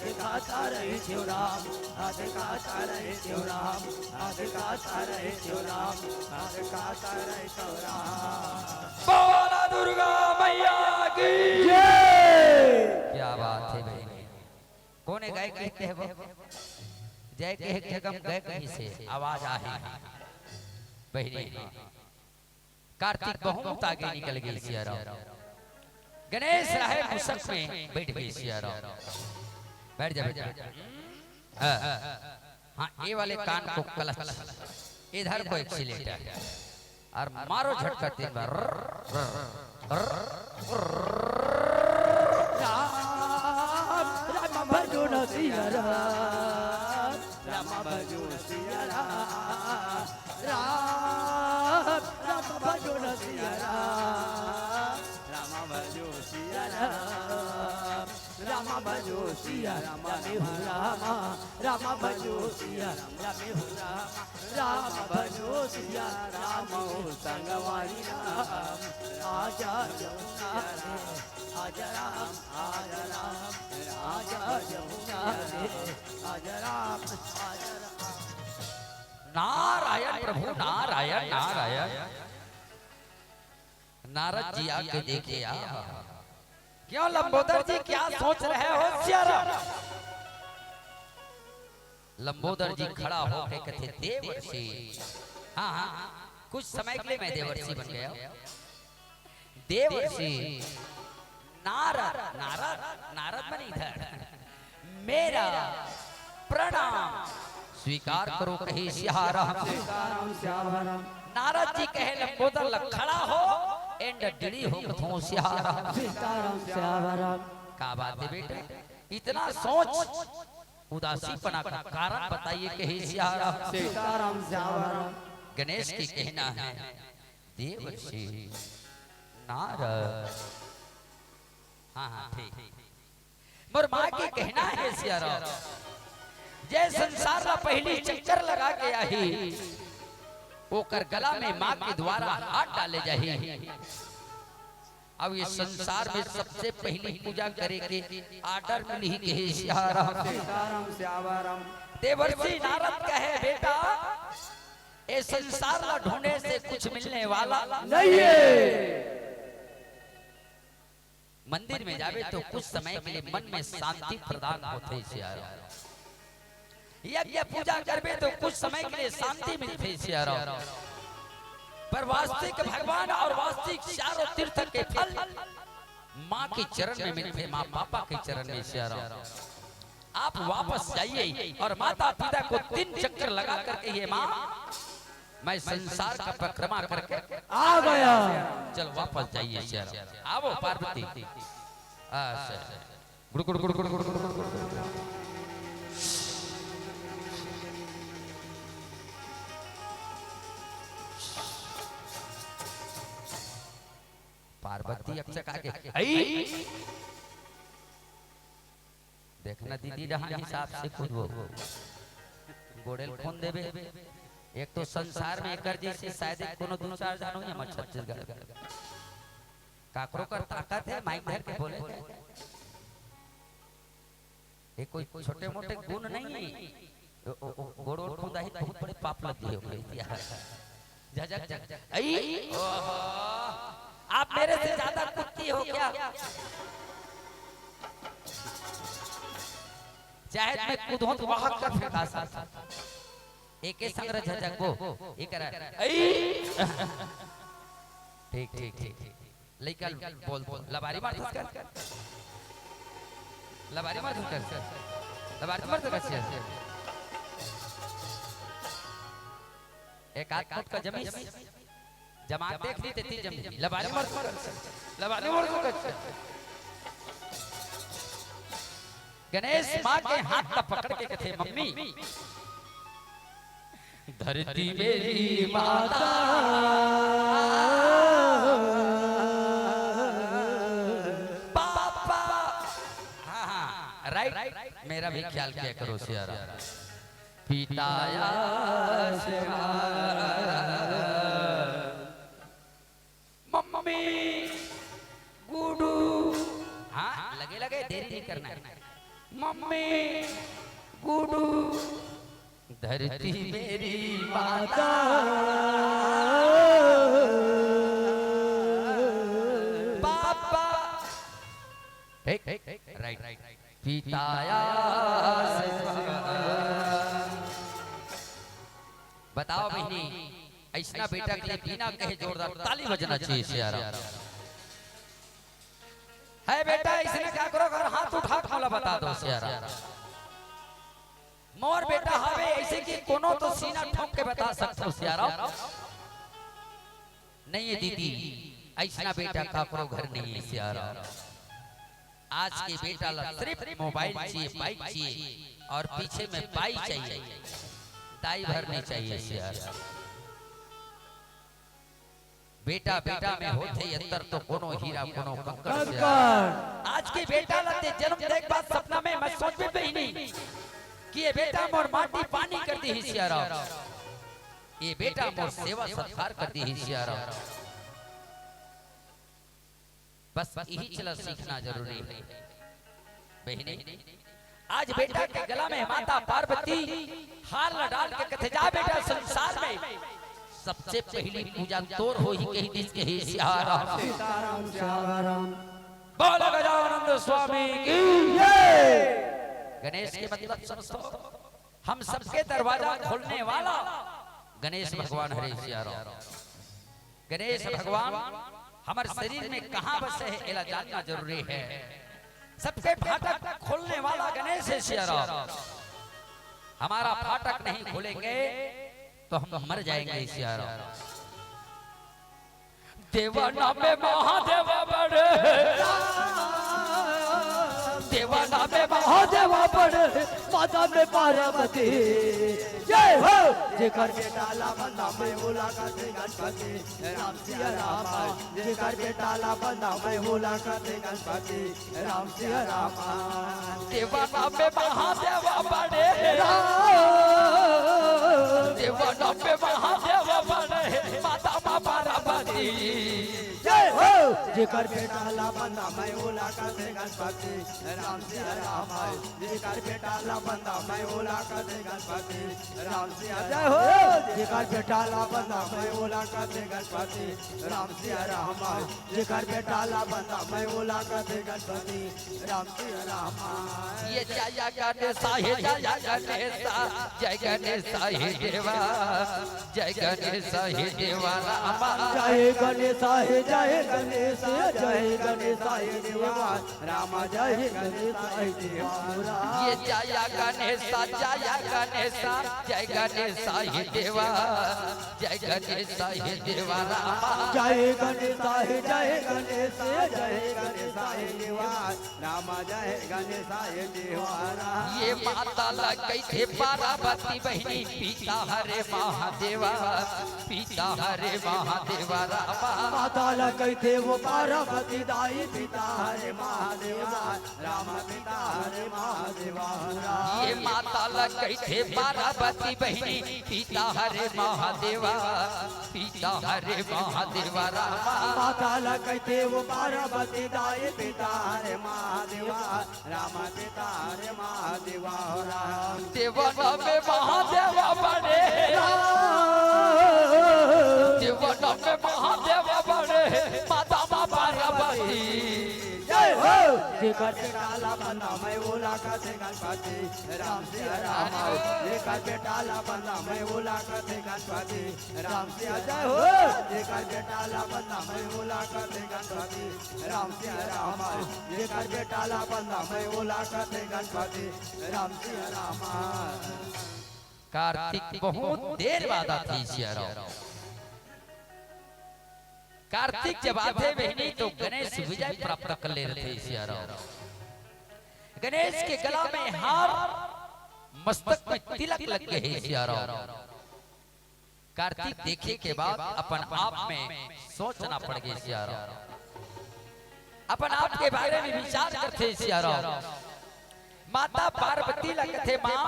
देखता रे तेरा देखता रे तेरा देखता रे तेरा देखता रे तेरा बोला दुर्गा मैया की क्या बात है भाई कौन है गाय कहते हैं वो जय कह के गम गए कहीं से आवाज आ रही बहनी कार्तिक बहुत आगे निकल गई सियारा गणेश राय मुसक में बैठ गई सियारा बैठ जा बैठ जा हाँ ये वाले कान को कलश इधर को एक्सीलेटर और मारो झटका 3 बार राम भजो न सिया राम भजो सिया राम भजो न सिया राम भजो सिया राम भजो सिया राम हो राम भजो सिया राम हो राम भजो सिया राम हो संगवारी राम आजा जमुना रे आजा राम आजा राम आजा जमुना रे आजा राम आजा राम नारायण प्रभु नारायण नारायण नारद जी आके देखिए क्यों लंबोदर जी क्या सोच रहे हो सियारा लंबोदर जी खड़ा होकर कहते देवर्षि हाँ हाँ कुछ समय के लिए मैं देवर्षि बन गया देवर्षि नारद नारद नारद बनी इधर मेरा प्रणाम स्वीकार करो कही सियाराम नारद जी कहे लंबोदर लग खड़ा हो एंड डड़ी हो कथों सियाराम का बात है बेटा इतना सोच उदासीपना का कारण बताइए कही सियाराम गणेश की कहना है देवर्षि नारद हाँ हाँ ठीक मोर माँ की कहना है सियाराम जय संसार ला पहली चक्कर लगा के आई ओकर गला में माँ के द्वारा हाथ डाले जाही अब ये संसार में सबसे पहली पूजा करे के आर्डर मिली के सियाराम सीताराम श्यावरम देवर्षि नारद कहे बेटा ये संसार ला ढूंढने से कुछ मिलने वाला नहीं है। मंदिर में जावे तो कुछ समय के लिए मन में शांति प्रदान होते सियाराम यज्ञ पूजा करबे तो कुछ समय के लिए शांति मिलती सियाराम पर वास्तविक भगवान और वास्तविक चारों तीर्थ के फल माँ के चरण में मिलते माँ पापा के चरण में सियाराम आप वापस जाइए और माता पिता को 3 चक्कर लगा करके ये माँ मैं संसार का परिक्रमा करके आ गया। चल वापस जाइए सियाराम आओ पार्वती गुड़ गुड़ गुड़ गुड़ गुड़ गुड़ पार्वती अक्षक आगे देखना दीदी रहा हिसाब से खुद वो गोडेल फोन देवे एक तो संसार में एकर जैसे शायद कोनो 2-4 जानो या मत छत्तीसगढ़ काकरो कर ताकत है माइक धर के बोले ये कोई छोटे मोटे गुण नहीं है गोड़ ओढ़ खुदा ही बहुत बड़े पाप लग गए हो दिया झझक झक आई आप मेरे से ज्यादा कुत्ती हो क्या चाहे मैं कूदूं तो वहां कर फेंका सकता एक संग्रह झझक वो ये करा ठीक ठीक ठीक लेकिन बोल लबारी मार कर लबारी मार कर लबारी मार कर एक आध फुट का जमीन जमात देख ली तेरी जमीन लबारी मार कर गणेश माँ के हाथ का पकड़ के कहते मम्मी धरती मेरी माता पापा हाँ राइट मेरा भी ख्याल किया करो सियारा पिताया मम्मी गुडू हाँ लगे लगे देरी नहीं करना है मम्मी गुडू धरती मेरी माता पापा राइट पिताया बताओ बहनी ऐसा बेटा के लिए बिना कहे जोरदार ताली बजना चाहिए सियारा है बेटा इसने क्या करो अगर हाथ उठा खोला बता दो सियारा मोर बेटा हवे ऐसे कि कोनो तो सीना ठोक के बता सकते हो सियारा नहीं है दीदी ऐसा बेटा का करो घर नहीं है सियारा आज के बेटा ला सिर्फ मोबाइल चाहिए बाइक चाहिए और पीछे में पाई चाहिए दाई भरनी चाहिए सियारा बेटा बेटा में होते अंदर तो कोनो हीरा कोनो कंकड़ आज के बेटा लते जन्म देख बाद सपना में मैं सोच भी नहीं कि ये बेटा मोर माटी पानी कर दी ही सियारा ये बेटा मोर सेवा सत्कार कर दी ही सियारा बस यही चला सीखना जरूरी है बहने आज बेटा के गला में माता पार्वती हार न डाल के कथे जा बेटा संसार में सबसे पहली पूजा तोर हो ही कहीं दिस के ही सीताराम सीताराम बोलो गजानंद स्वामी की जय गणेश के मतलब समझो हम सबके दरवाजा खोलने वाला गणेश भगवान हरे सियाराम गणेश भगवान हमारे शरीर में कहां बसे है एला जानना जरूरी है सबके फाटक खोलने वाला गणेश है सियाराम हमारा फाटक नहीं खोलेंगे तो हम मर जाएंगे सियाराम देवाना में महादेव बड़े देवाना में महादेव बड़े माता में पार्वती जय हो जेकर बेटा ला बंदा में मुलाकात गणपति राम सिया राम जेकर बेटा ला बंदा में मुलाकात गणपति राम सिया राम देवाना में महादेव बड़े देवाना में महादेव बड़े माता पार्वती जय हो जेकर बेटा ला बंदा मैं ओला करते गणपति राम सिया राम आए जेकर बेटा ला बंदा मैं ओला करते गणपति राम सिया जय हो जेकर बेटा ला बंदा मैं ओला करते गणपति राम सिया राम आए जेकर बेटा ला बंदा मैं ओला करते गणपति राम सिया राम आए ये जय गणेशा हे जय गणेशा जय गणेशा हे देवा जय गणेशा हे देवा रामा जय गणेशा हे जय गणेश जय गणेशा हे देवा राम जय गणेशा हे देवा ये जय गणेशा जय गणेशा हे देवा जय गणेशा हे देवा रामा जय गणेशा हे जय गणेश जय गणेशा हे देवा राम जय गणेशा हे देवा ये माता लगई थे पार्वती बहिनी पिता हरे महादेवा पिता हरे महादेवा रामा माता लगई थे वो पार्वती दाई पिता हरे महादेवा राम पिता हरे महादेवा ये माता लगई थे पार्वती बहिनी पिता हरे महादेवा पिता हरे महादेवा रामा माता लगई थे वो पार्वती दाई पिता हरे महादेवा राम पिता हरे महादेवा राम देवन में महादेवा बने देवन में महादेवा बने माता पार्वती जय हो जेकर बेटा ला बंदा मैं ओला करते गणपति राम सिया राम जेकर बेटा ला बंदा मैं ओला करते गणपति राम सिया जय हो जेकर बेटा ला बंदा मैं ओला करते गणपति राम सिया राम जेकर बेटा ला बंदा मैं ओला करते गणपति राम सिया राम कार्तिक बहुत देर बाद आती सियाराम कार्तिक जब आते बहनी तो गणेश विजय प्राप्त कर ले रहे सियाराम गणेश के गला में हार मस्तक में तिलक लग गए हैं सियाराम कार्तिक देखे के बाद अपन आप में सोचना पड़ गया सियाराम अपन आप के बारे में विचार करते सियाराम माता पार्वती लगते माँ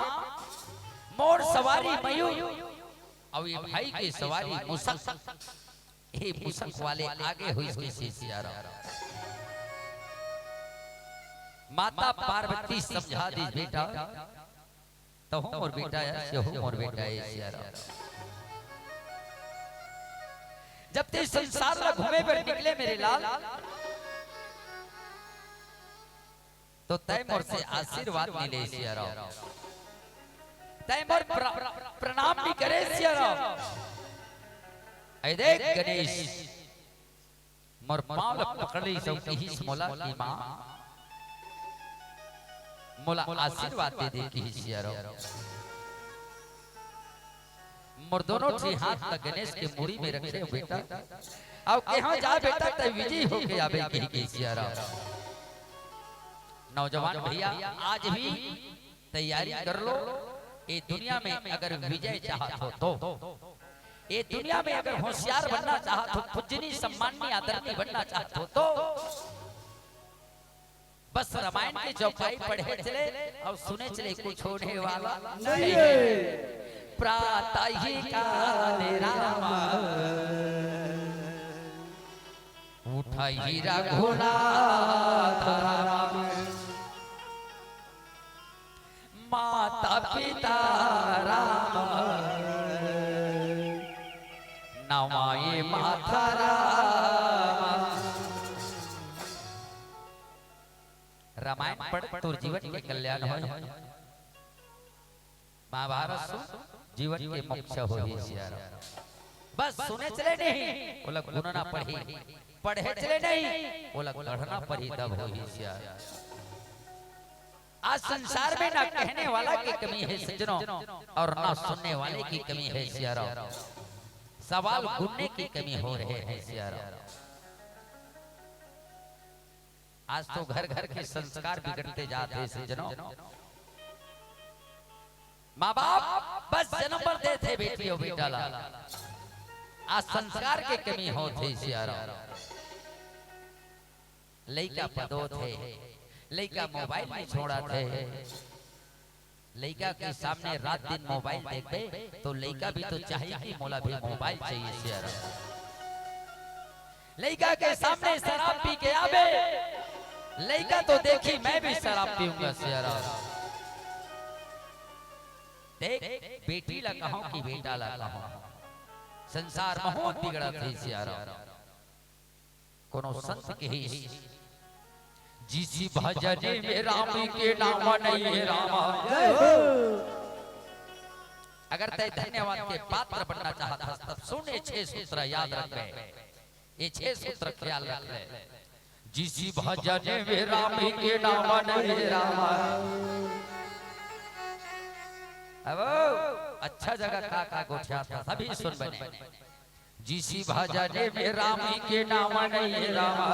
मोर सवारी मयूर और ये भाई के सवारी मुसक हे मुसक वाले आगे हुई सियाराम माता पार्वती समझा दी बेटा तो हूं और बेटा है हूं और बेटा है सियाराम जब ते संसार में घूमे पर निकले मेरे लाल तो तैमूर से आशीर्वाद मिले सियाराम तैमूर प्रणाम भी करे सियाराम ऐ देख गणेश मोर पांव पकड़ी सब ही मोला की मां मोला आशीर्वाद दे दे की सियाराम मोर दोनों जी हाथ तक गणेश के मुड़ी में रखे बेटा अब कहां जा बेटा तय विजय होके आवे की सियाराम नौजवान भैया आज भी तैयारी कर लो ये दुनिया में अगर विजय चाहत हो तो ये दुनिया में अगर होशियार बनना चाहत हो पूजनी सम्माननीय आदरणीय बनना चाहत हो तो बस रामायण के चौपाई पढ़े चले और सुने चले कुछ होने वाला नहीं प्रातः ही काले राम उठा ही रघुनाथ राम माता पिता राम नवाए माता राम रामायण पढ़ तो जीवन के कल्याण हो महाभारत सु जीवन के मोक्ष हो सियाराम बस सुने चले नहीं बोला गुनना पढ़ी पढ़े चले नहीं बोला पढ़ना पढ़ी तब हो सियाराम आज संसार में ना कहने वाला की कमी है सज्जनों और ना सुनने वाले की कमी है सियाराम सवाल गुनने की कमी हो रहे हैं सियाराम आज तो घर घर के संस्कार बिगड़ते जाते हैं सज्जनों माँ बाप बस जन्म पर देते बेटियों बेटा ला आज संस्कार की कमी होती सियाराम लइका पदो थे लइका मोबाइल में छोड़ा थे लइका के सामने रात दिन मोबाइल देखते तो लइका भी तो चाहिए कि मोला भी मोबाइल चाहिए सियाराम लड़का के सामने शराब पी के आवे, लड़का तो देखी मैं भी शराब पीऊंगा सियारा। देख बेटी लगा हूं कि बेटा लगा हूं, संसार बहुत बिगड़ा थे सियारा। कोनो संत के ही जिसी भजने में राम के नाम नहीं है रामा। अगर तय धन्यवाद के पात्र बनना चाहता तब सुने 6 सूत्र याद रख ले, ये 6 सूत्र ख्याल रख ले। जिसी भजने में राम के नाम नहीं है रामा। अब अच्छा जगह का गोठिया था, सभी सुन बने। जिसी भजने में राम के नाम नहीं है रामा,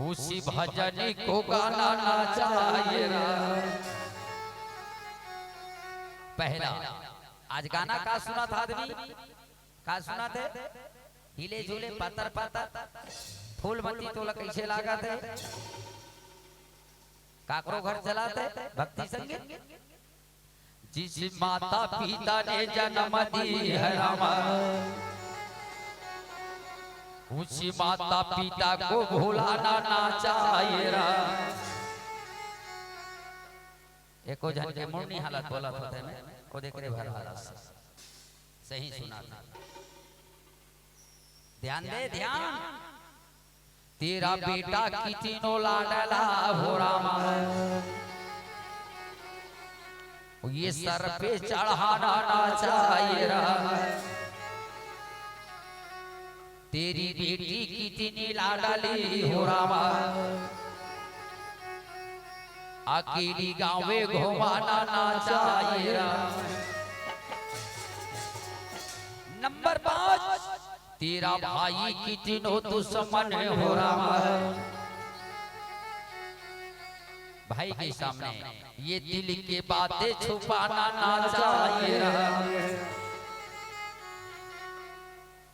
उसी भजन को गाना ना चाहिए। पहला आज गाना का सुना था आदमी, का सुना थे? हिले झूले पातर पातर फूल मती तोला कैसे लागा थे, काकरो घर चलाते भक्ति संगीत। जिस माता पिता ने जन्म दी है रामा, उसी माता पिता को भुलाना ना चाहिए। एको जन के मुन्नी हालत बोला होते में को देख रे भर हालत सही सुना था। ध्यान दे ध्यान, तेरा बेटा कितनो लाडला हो रामा, ये सर पे चढ़ाना ना चाहिए। तेरी बेटी कितनी लाडली हो रामा, अकेली गाँव में घुमाना ना चाहिए। नंबर 5, तेरा भाई कितनो दुश्मन हो रामा, भाई के सामने ये दिल की बातें छुपाना ना चाहिए।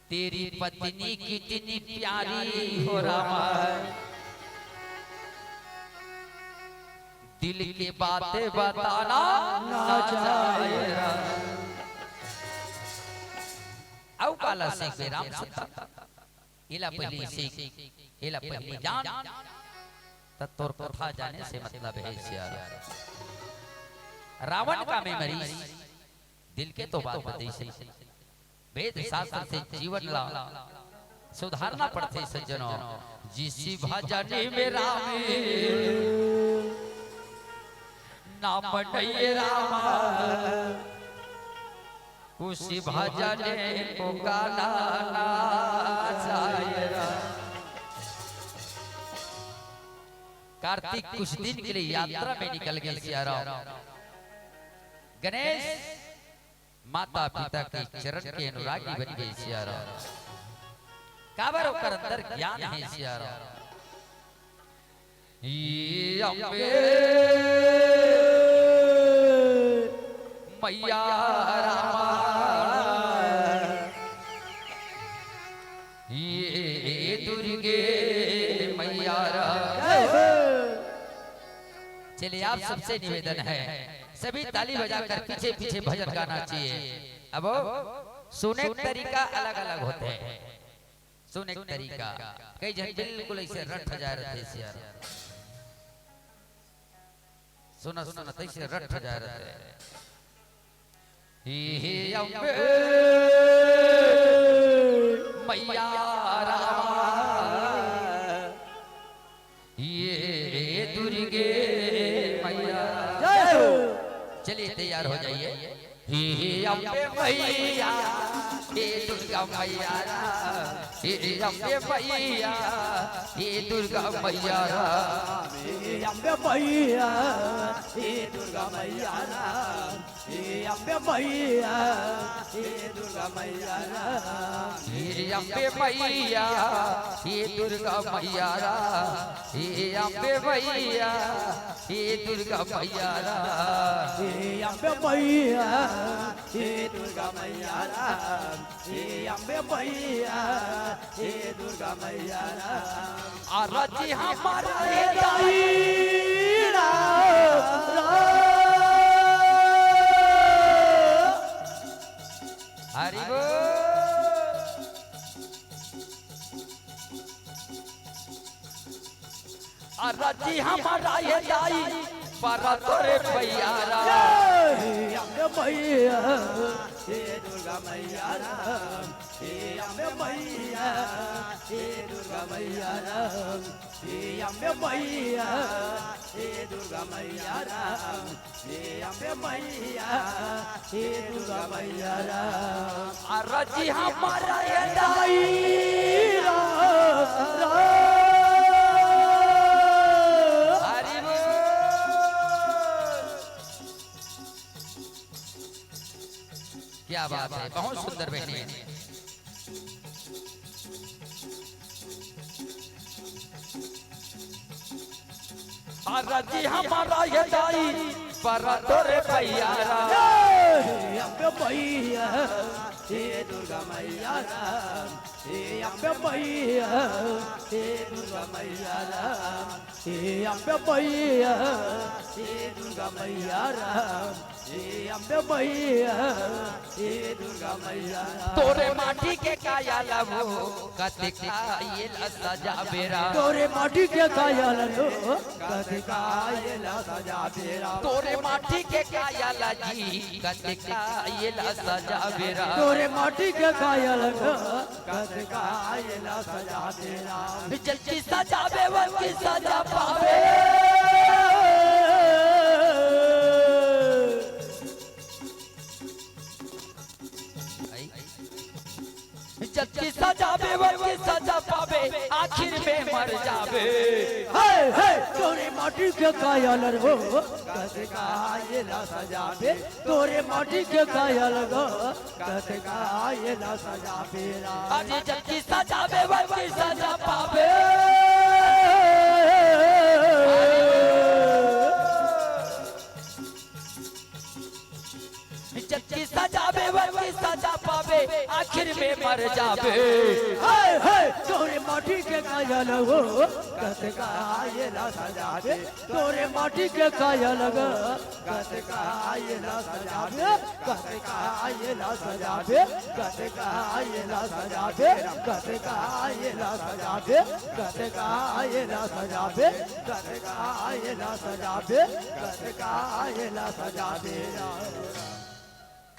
तेरी पत्नी कितनी प्यारी हो रामा, दिल की बातें बताना ना चाहिए। औ काला सीख बे राम सीता, इला पहली सीख, इला पहली जान, तत्तोर कथा जाने से मतलब है सियारा। रावण का मेमोरी दिल के तो बात बताई से, वेद शास्त्र से जीवन ला सुधारना पड़ते सज्जनों। जिसी भजने में राम नाम नहीं रामा, उसी भजने को गाना ना चाहिए। कार्तिक कुछ दिन के लिए यात्रा में निकल गए सियारा। गणेश माता पिता के चरण के अनुरागी बन गए सियारा। काबर होकर अंदर ज्ञान है सियारा। ये अम्बे मैया रामा, ये दुर्गे मैया रामा। चलिए आप सबसे निवेदन है, सभी ताली बजाकर पीछे पीछे भजन गाना चाहिए। अब सुने का तरीका अलग अलग होते हैं, सुने का तरीका कई जन बिल्कुल ऐसे रट जा रहे थे यार, सुना सुना तैसे रट जा रहे थे। हे अम्बे मैया रामा, ये दुर्गे मैया। चलिए तैयार हो जाइए। हे अम्बे मैया, हे दुर्गा मैया, हे अम्बे मैया, हे दुर्गा मैया, हे अम्बे मैया, हे दुर्गा मैया, हे अम्बे मैया, हे दुर्गा मैया, हे अम्बे मैया, हे दुर्गा मैया, हे अम्बे मैया, हे दुर्गा मैया, हे अम्बे मैया, हे दुर्गा मैया, हे अम्बे मैया, हे दुर्गा मैया। आरती हमारा हरि बोल। पर तोरे पैयारा अम्बे मैया हे दुर्गा मैया राम हे अम्बे मैया हे दुर्गा मैया राम हे अम्बे मैया हे दुर्गा मैया राम हे अम्बे मैया हे दुर्गा मैया राम रजी हमारा ये दाई हरि बोल। क्या बात है, बहुत सुंदर बहनी। रजी हमारा ये दाई पर तोरे पैयारा अम्बे मैया हे दुर्गा मैया राम हे अम्बे मैया हे दुर्गा मैया राम हे अम्बे मैया हे दुर्गा मैया राम हे अम्बे मैया हे दुर्गा मैया राम तोरे माटी के काया लबो कतिका ये सजा बेरा तोरे माटी के काया लो कतिका ये सजा बेरा तोरे माटी के काया लजी कतिका ये सजा बेरा तोरे माटी के काया लो कतिका ये सजा बेरा जल्दी सजावे वल्की सजा पावे जल्दी सजावे वल्की सजा पावे आखिर में मर जावे तोरे माटी के कायल हो कतिका ये सजावे तोरे माटी के कायल हो कतिका ये सजावे आज जल्दी सजावे वल्की सजा पावे जल्दी सजावे वल्की सजा पावे आखिर में मर जावे तोरे माटी के कायल हो कतिका ये सजावे तोरे माटी के कायल हो कतिका ये सजावे कतिका ये सजावे कतिका ये सजावे कतिका ये सजावे कतिका ये सजावे कतिका ये सजावे कतिका ये सजावे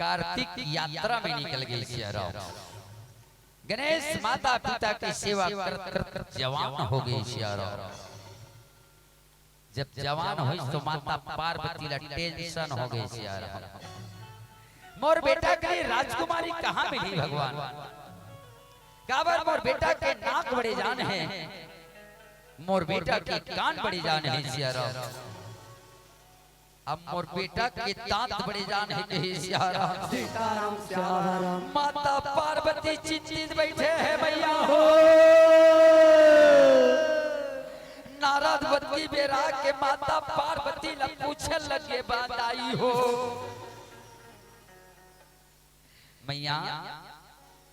कार्तिक यात्रा में निकल गई सियारा गणेश माता पिता की सेवा कर कर जवान हो गई सियारा जब जवान हुई तो माता पार्वती ला टेंशन हो गई सियारा मोर बेटा के राजकुमारी कहाँ मिली भगवान काबर मोर बेटा के नाक बड़े जान है मोर बेटा के कान बड़े जान है सियारा अब मोर बेटा के दांत बड़े जान है कही सियारा सीताराम सियाराम माता पार्वती चिंतित बैठे हैं मैया हो नारद बत्ती बेरा के माता पार्वती ला पूछे लगे बात आई हो मैया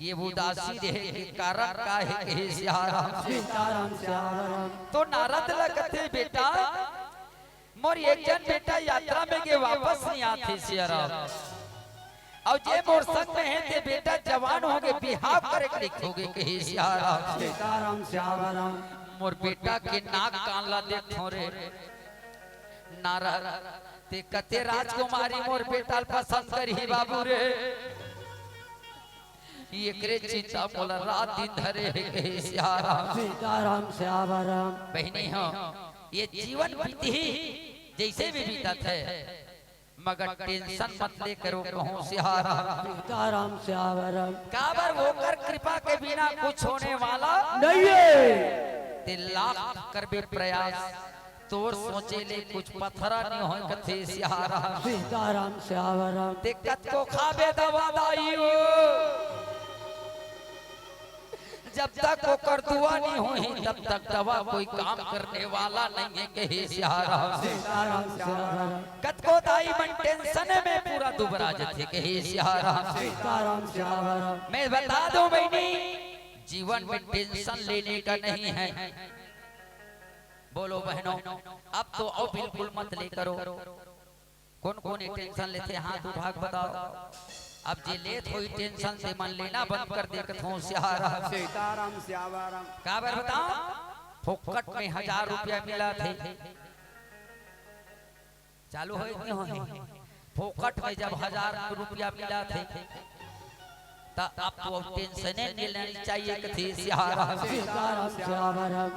ये उदासी रहे के कारण का है कही सियारा सीताराम सियाराम तो नारद लगते बेटा मोर एक जन बेटा यात्रा में के वापस नहीं आते सियारा और जे मोर संग में है ते बेटा जवान हो गए बिहाव करे के लिखोगे कही सियारा सीताराम सियाराम मोर बेटा के नाक कान ला देखो रे नारद ते कते राजकुमारी मोर बेटा पसंद करही बाबू रे ये करे चिंता मोला रात दिन धरे है कही सियारा सीताराम सियाराम बहनी हो ये जीवन बीती जैसे भी बीता है मगर टेंशन मत ले करो कहूँ सिहारा सीताराम सियाराम काबर वो कर कृपा के बिना कुछ होने वाला नहीं है ते लाख करबे प्रयास तोर सोचे ले कुछ पत्थरा नहीं हो कथे सिहारा सीताराम सियाराम दिक्कत को खाबे दवा दाई हो जब तक वो कर दुआ नहीं हुई तब तक दवा कोई काम करने वाला नहीं है कहे सियारा सीताराम सियाराम कत को दाई मन टेंशन में पूरा दुबरा जथे कहे सियारा सीताराम सियाराम मैं बता दूं बहनी जीवन में टेंशन लेने का नहीं है बोलो बहनों अब तो और बिल्कुल मत ले करो कौन कौन टेंशन लेते हाथ उठा के बताओ अब जे लेत होई टेंशन से मन लेना बंद कर दे कथों सियारा सीताराम सियाराम काबर बताओ फोकट में 1000 रुपया मिला थे चालू हो नहीं हो फोकट में जब 1000 रुपया मिला थे तब आपको टेंशन नहीं लेनी चाहिए कि थी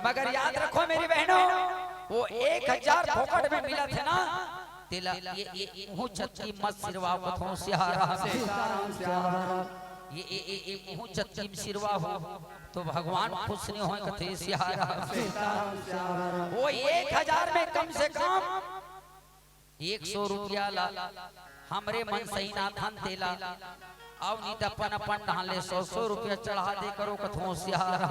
मगर याद रखो मेरी बहनों वो 1000 फोकट में मिला था ना तेला ये मुँह छत्ती मत सिरवा को सिहारा ये मुँह छत्ती में सिरवा हो तो भगवान खुश नहीं हो कथे सिहारा वो 1000 में कम से कम 100 रुपया ला हमरे मन सही ना धन तेला अब नहीं अपन अपन ढाले 100 रुपया चढ़ा दे करो कथों सिहारा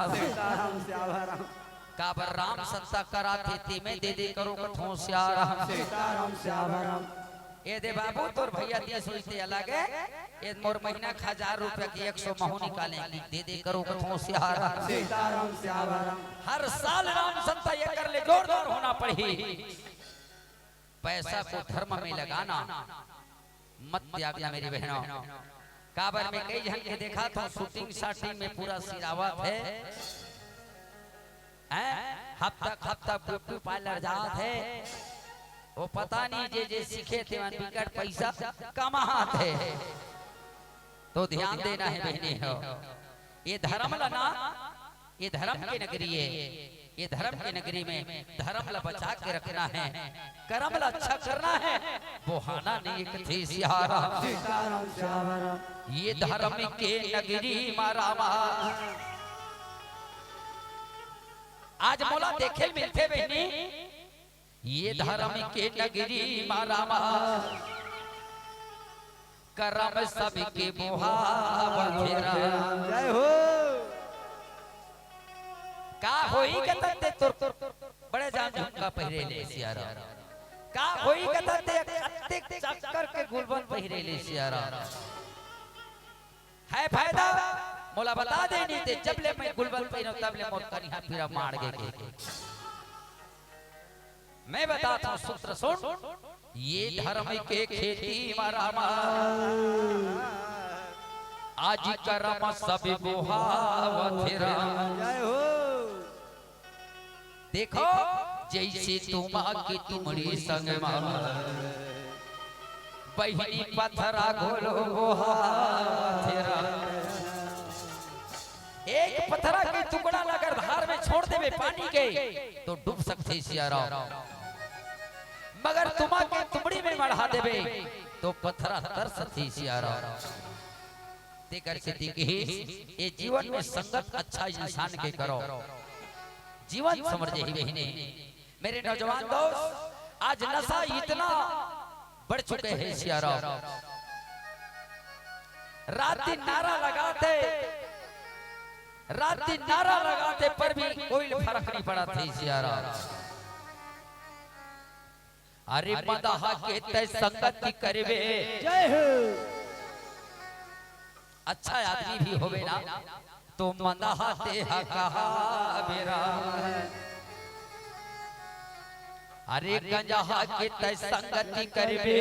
काबर राम सत्ता करा थे में दे करो कथों सिहारा ये दे बाबू तोर भैया दिया सोचते अलग है ये मोर महीना 1000 रुपया की 100 महू निकालेंगे दे करो कथों सिहारा हर साल राम सत्ता ये कर ले जोरदार होना पड़ी पैसा को धर्म में लगाना मत त्यागना मेरी बहनों काबर में कई जन के देखा था शूटिंग शाटिंग में पूरा सिरावत है हफ्ता ब्यूटी पार्लर जात है वो पता नहीं जे सीखे थे बिकट पैसा कमात है तो ध्यान देना है बहनी हो ये धर्म लना ये धर्म की नगरी है ये धर्म की नगरी में धर्म ला बचा के रखना है कर्म ला अच्छा करना है वो हाना नहीं कथी सिहारा ये धर्म के नगरी मारामा आज मोला देखे मिलते बहनी ये धर्म के नगरी मारामा कर्म सबके बुहावरा जय हो का होई कतते तोर बड़े जान झुमका पहिरे ले सियारा का होई कतते कत्ते चक्कर के गुलबन पहिरे ले सियारा है फायदा मोला बता देनी ते जब ले मैं गुलबन पहिनो तब ले मोर कनिया फिरा मार के मैं बताता हूं सूत्र सुन ये धर्म के खेती मारामा आज कर्म सब बुहावरा जय हो देखो जैसे तुम की तुमरी संग बहिनी पत्थरा घोलो गोहारा एक पत्थरा के टुकड़ा अगर धार में छोड़ देवे पानी के तो डूब सकते सियारा मगर तुमा के तुमड़ी में बढ़ा देवे तो पत्थरा तर सकती सियारा देकर से ये जीवन में संगत अच्छा इंसान के करो जीवन समझे ही बहने मेरे नौजवान दोस्त आज नशा इतना बढ़ चुके हैं सियारा रात दिन नारा लगाते पर भी कोई फर्क नहीं पड़ा थी सियारा अरे मदाहा के तय संगत की करबे जय हो अच्छा आदमी भी होवे ना तो मदाहा ते कहा मेरा अरे गंजाहा के तय संगति करबे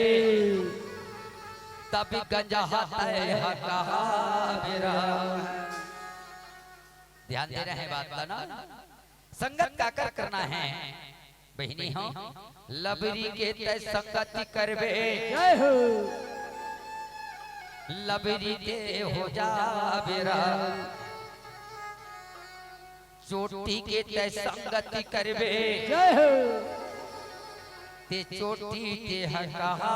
तभी गंजाहा तय कहा मेरा ध्यान दे रहे हैं बात का ना संगत का कर करना है बहनी हो लबरी के तय संगति करबे जय हो लबरी ते हो जा बेरा चोटी के तय संगति करबे जय हो ते चोटी ते कहा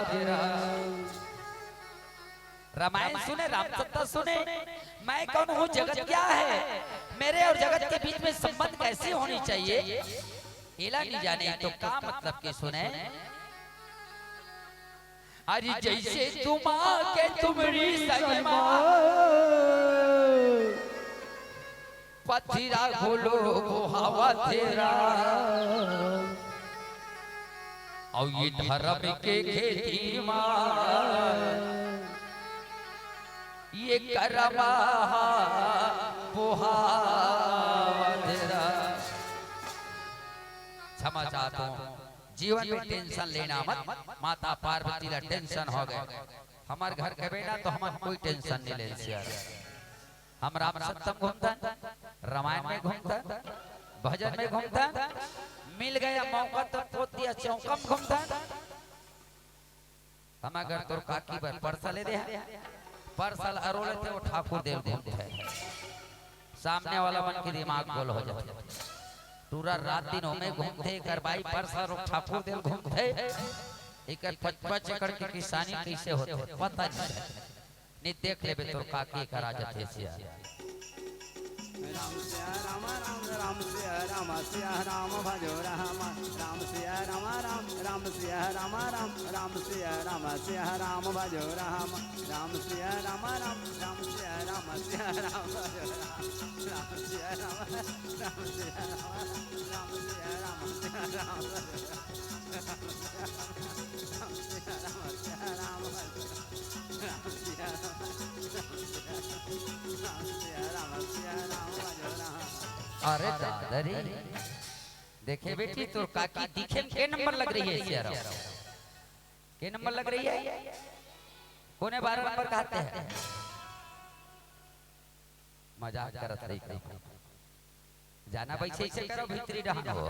बेरा रामायण सुने रामचरित्र सुने मैं कौन हूँ जगत क्या है मेरे और जगत के बीच में संबंध कैसे होनी चाहिए इला नहीं जाने तो क्या मतलब के सुने अरे जैसे तुम के तुमरी सजमा पथिरा घोलो हवा तेरा और ये धर्म के खेती ये करमा तेरा क्षमा चाहता हूँ जीवन में टेंशन लेना मत माता पार्वती ला टेंशन हो गए हमारे घर के बेटा तो हमारे कोई टेंशन नहीं ले हम राम सत्संग घूमता रामायण में घूमता भजन में घूमता मिल गया मौका तो पोतिया चौकम घूमता हम अगर तोर काकी बर परसा ले दे परसल अरोले थे वो ठाकुर देव घूमते है सामने वाला मन के दिमाग गोल हो जाते पूरा रात दिन में घूमते कर बाई परसल ठाकुर देव घूमते एक 55 एकड़ की किसानी कैसे होते पता नहीं देख लेबे तोर काकी करा जाते सिया राम सिया राम राम राम सिया राम भजो राम राम सिया राम राम राम सिया राम राम राम सिया राम भजो राम राम सिया राम राम राम सिया राम भजो राम राम सिया राम राम सिया राम सिया राम सिया राम अरे दादरी देखे बेटी तो काकी दिखे के नंबर लग रही है सियारा के नंबर लग रही है कोने 12 नंबर कहते हैं मजाक करत रही जाना बैठे ऐसे करो भीतरी रहन हो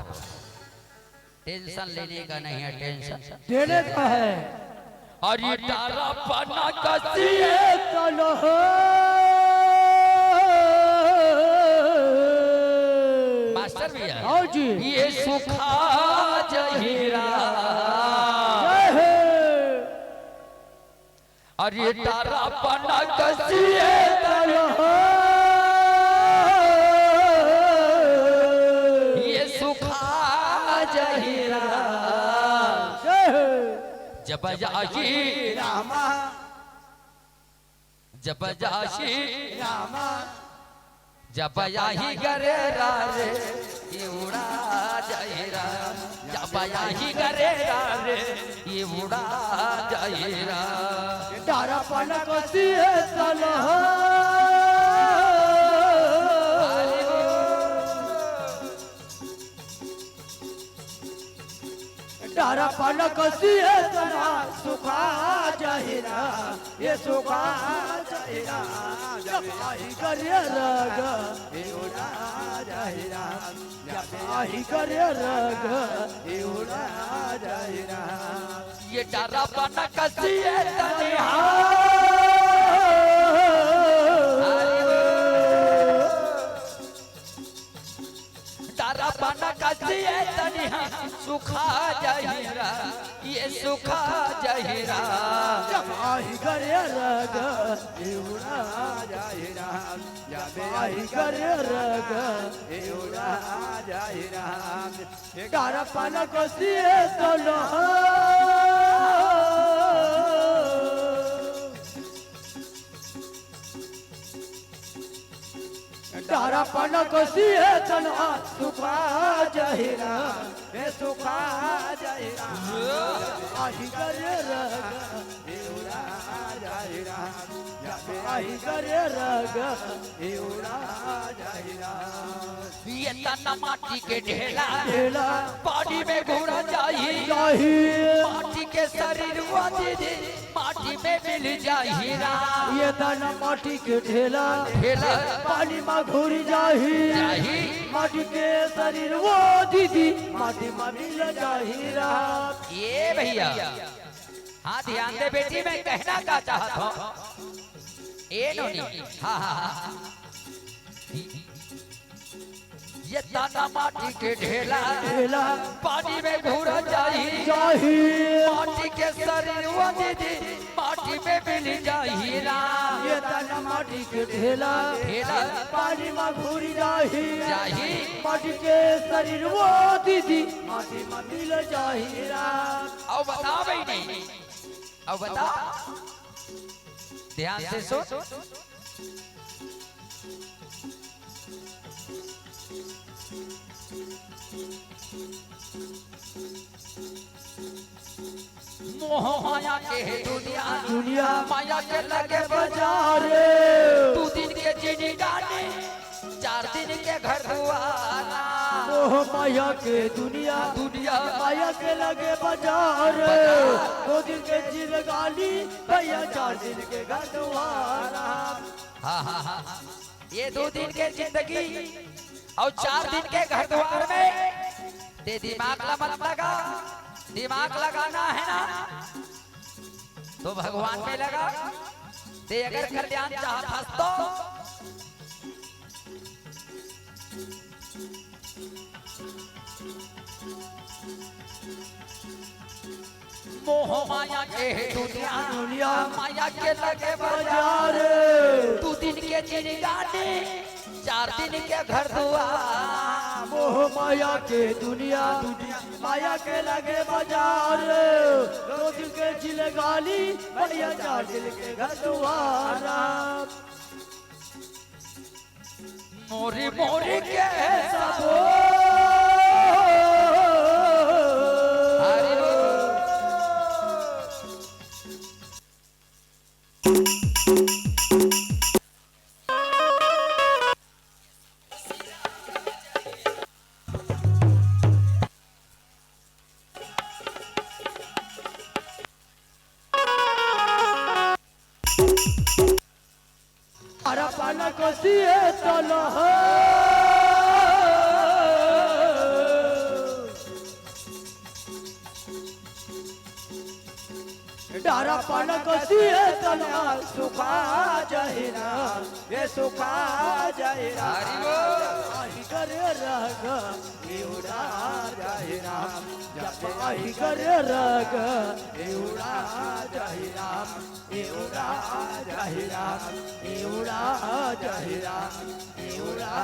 टेंशन लेने का नहीं है टेंशन देने का है अरे तारा पना कसिए चलो मास्टर भैया आओ जी ये सुखा जहीरा अरे तारा पना कसिए ये सुखा जहीरा जब जाही रामा जब जाही रामा जब याही करे रे ये उड़ा जाएरा जब याही करे रे ये उड़ा जाएरा तारा पना कसिए चलो तारा पना कसिए चलो सुखा जहीरा ये सुखा जहीरा जब आई करे रग उड़ा जाहिरा आई करे रग उड़ा जाहिरा ये डरा बना कसिए तनिहा डरा बना कसिए तनिहा सुखा जाएरा ये सुखा जाएरा जब आई करे रग उड़ा जाहिरा जब आई करे रग उड़ा जाहिरा तारा पना कसिए चलो तारा पना कसिए चलो सुखा जहीरा रे सुखा जाहिरा आई करे रग उड़ा जाहिरा जब आई करे रग उड़ा जाहिरा ये तना माटी के ढेला ढेला पानी में घोड़ा चाहिए चाहिए माटी के शरीर दीदी माटी में मिल जाहिरा ये दाना माटी के ढेला ढेला पानी में घुरी जाही जाही माटी के शरीर वो दीदी माटी में मिल जाहीरा ये भैया हाँ ध्यान दे बेटी मैं कहना का चाहता हूँ ए नोनी हाँ हाँ ये ताना माटी के ढेला ढेला पानी में घूरा चाहिए जाही माटी के शरीर वो दीदी माटी में मिल जाहिरा ये दाना माटी के ढेला ढेला पानी में घुरी जाही जाही माटी के शरीर वो दीदी माटी में मिल जाहीरा अब बता भाई नहीं अब बता ध्यान से सुन मोह माया के दुनिया दुनिया माया के लगे बाजार तू दिन के चीनी गाने 4 दिन के घर दुआरा मोह माया के दुनिया दुनिया माया के लगे बाजार 2 दिन के जीव गाली भैया 4 दिन के घर द्वारा हाँ हाँ हाँ ये 2 दिन के जिंदगी और 4 दिन के घर द्वार में ते दिमाग मत लगा दिमाग लगाना है ना तो भगवान में लगा ते अगर कल्याण चाहत हस तो मोह माया के दुनिया माया के लगे बाजार, तू दिन के जिंदगानी 4 दिन के घर दुआर। मोह माया के दुनिया माया के लगे बाजार, 2 दिन के जिंदगानी भैया 4 दिन के घर दुआर। मोरी मोरी के सब पाना कोसिए तलो डारा पाना कोसिए तलो सुखा जाहिरा, ये सुखा जाहिरा आही करे रग ये उड़ा जाहिरा, जब आही करे रग ये उड़ा जाहिरा, ये उड़ा जाहिरा, ये उड़ा जाहिरा, ये उड़ा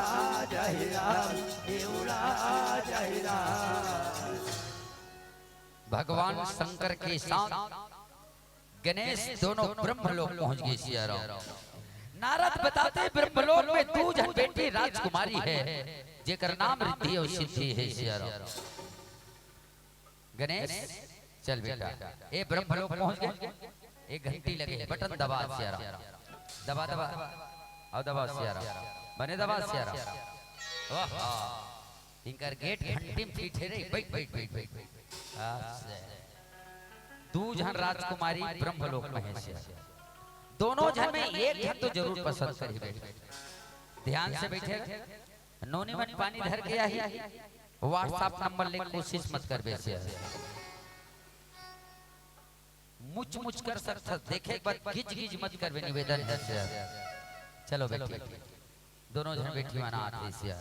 जाहिरा, ये उड़ा जाहिरा। भगवान शंकर के साथ गणेश दोनों ब्रह्मलोक पहुंच गए। सिया राम नारद बताते ब्रह्मलोक में 2 जन बेटी राजकुमारी है जेकर नाम रिद्धि और सिद्धि है। सिया राम गणेश चल बेटा ए ब्रह्मलोक पहुंच गए, एक घंटी लगे बटन दबा। सिया राम दबा दबा और दबा। सिया राम बने दबा। सिया राम वाह इनकर गेट घंटी में पीछे रे बैठ बैठ बैठ बैठ। 2 जन राजकुमारी ब्रह्मलोक में है। दोनों जन में एक जन तो जरूर पसंद करी बैठे। ध्यान से बैठे, नोनी मन पानी धर के आई, व्हाट्सएप नंबर ले कोशिश मत कर बेसिया। मुच मुच कर सकता देखे बात गिज गिज मत कर बे निवेदन है। चलो बैठिए दोनों जन बैठी माना आते। सिया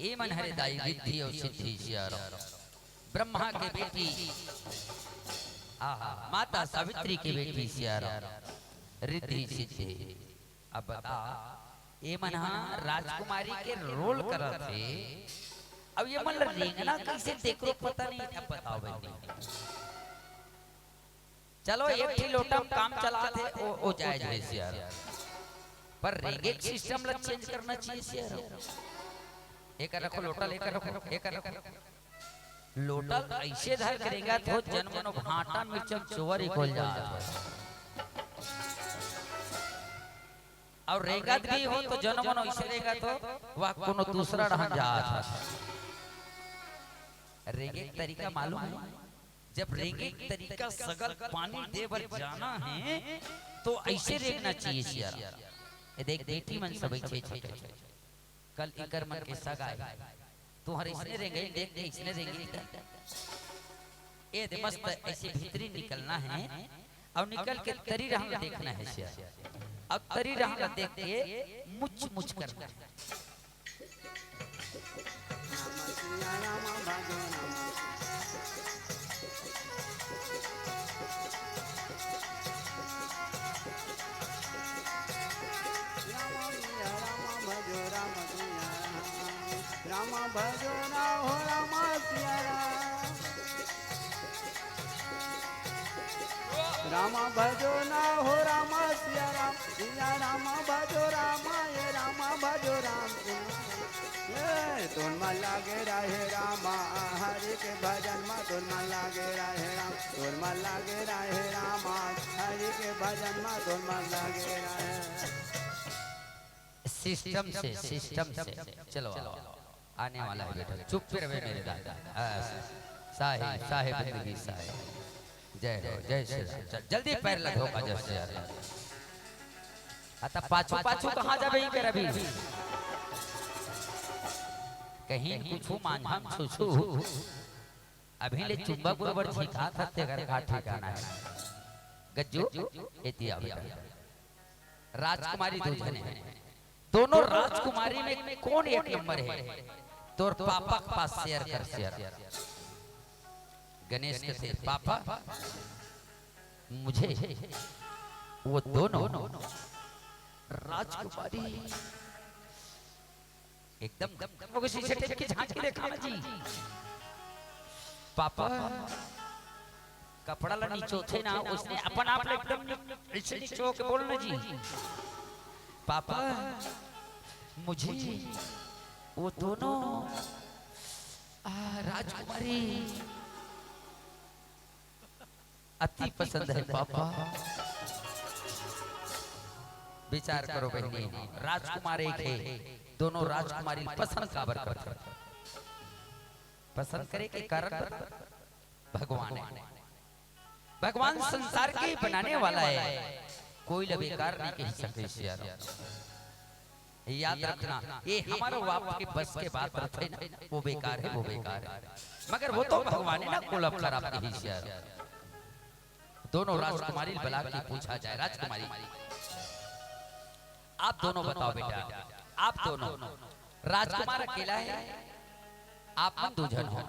ए मन हरे दाई रिद्धि और सिद्धि। सिया ब्रह्मा के बेटी माता सावित्री की बेटी सिया रिद्धि सिद्धि। अब बता ये मन राजकुमारी के रोल कर थे, अब ये मन रेंगना कैसे देखो पता नहीं। अब बताओ बेटी चलो एक ही लोटा काम चला थे ओ जायज है सिया, पर रेंगे सिस्टम ला चेंज करना चाहिए। सिया एक रखो लोटा लेकर रखो, एक रखो लोटल ऐसे धर करेगा तो जन्मनो भाटा मिर्चम चोवर ही खोल जा। और रेगत भी हो तो जन्मनो ऐसे रहेगा तो वह कोनो दूसरा रहन जा। रेगे तरीका मालूम है? जब रेगे तरीका सगल पानी दे बर जाना है तो ऐसे रेगना चाहिए। सिया ये देख बेटी मन सब छे कल इकर मन के सगाई तुम्हारे इसने रहेंगे देख देख इसने रहेंगे। ये दे मस्त ऐसे भीतरी निकलना है और निकल के तरी रहना देखना है। सिया अब तरी रहना देख के मुच मुच करना है। रामा भजो ना हो रामा सिया रामा भजो ना हो रामा सिया रामा भजो रामा ये रामा भजो राम। तुम मन लागे रहे रामा हरि के भजन में, तुम मन लागे रहे राम, तुम मन लागे रहे रामा हरि के भजन में, तुम मन लागे रहे। सिस्टम से चलो आने वाला है बेटा, चुप रहे मेरे दादा। साहिब साहिब जिंदगी साहिब जय हो जय श्री राम। जल्दी पैर लगो का जय श्री राम। आता पाछू पाछू कहां जाबे ही कर अभी कहीं कुछ मांझाम छुछु अभी ले चुंबक बरोबर झिका था तेगर का ठिकाना है गज्जू एतिया बेटा राजकुमारी दो जने हैं दोनों राजकुमारी में कौन एक नंबर है तोर पापा के पास शेयर कर शेयर गणेश कहते पापा मुझे वो दोनों राजकुमारी एकदम शीशे टेप की झांकी देखा जी पापा कपड़ा ला नीचो थे ना उसने अपन आप एकदम नीचे नीचो के बोलना जी पापा मुझे वो दोनों राजकुमारी अति पसंद है पापा विचार करो बहनी राजकुमार एक है दोनों राजकुमारी पसंद काबर करते पसंद करे के कारण भगवान है भगवान संसार के बनाने वाला है कोई बेकार नहीं कह सके याद रखना ये हमारे बाप के बस के बात रखे ना वो बेकार है मगर वो तो भगवान है ना कुलब खराब की शेयर दोनों राजकुमारी बुला के पूछा जाए राजकुमारी आप दोनों बताओ बेटा आप दोनों राजकुमार अकेला है आप मन दो जन हो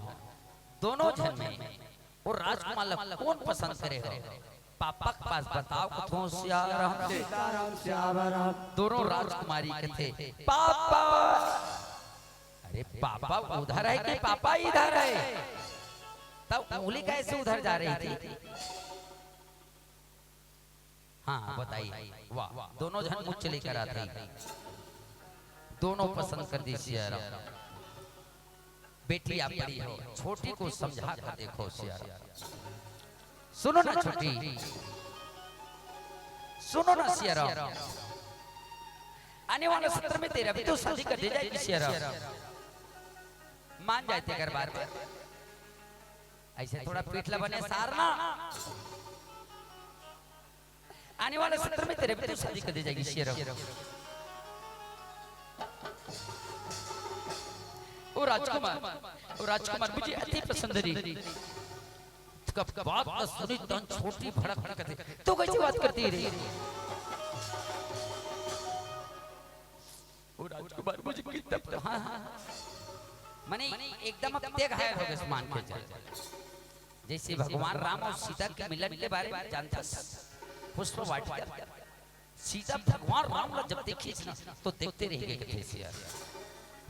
दोनों जन में वो राजकुमार कौन पसंद करे हो पापा के पास बताओ कथों सीताराम दोनों राजकुमारी के थे पापा अरे पापा उधर है कि पापा इधर है तब उंगली कैसे उधर जा रही थी हाँ बताइए वाह दोनों जन मुझ लेकर आते दोनों पसंद कर दी सियारा बेटी आप बड़ी हो छोटी को समझा कर देखो सियारा सुनो ना छोटी सुनो ना सियारा आने वाले सत्र में तेरा भी तो शादी कर दे जाएगी सियारा मान जाते अगर बार बार ऐसे थोड़ा पीठला बने सारना आने वाले सत्र में तेरे भी तो शादी कर दी जाएगी सियारा ओ राजकुमार मुझे अति पसंद रही कब बात न सुनी तन छोटी भड़क करती तो कैसी बात करती रही ओ राजकुमार मुझे कितना हाँ मने एकदम अब तेग है हो गए मान के चल जैसे भगवान राम और सीता के मिलन के बारे में जानता पुष्प वाटिका सीता भगवान राम जब देखी तो देखते रह गए थे यार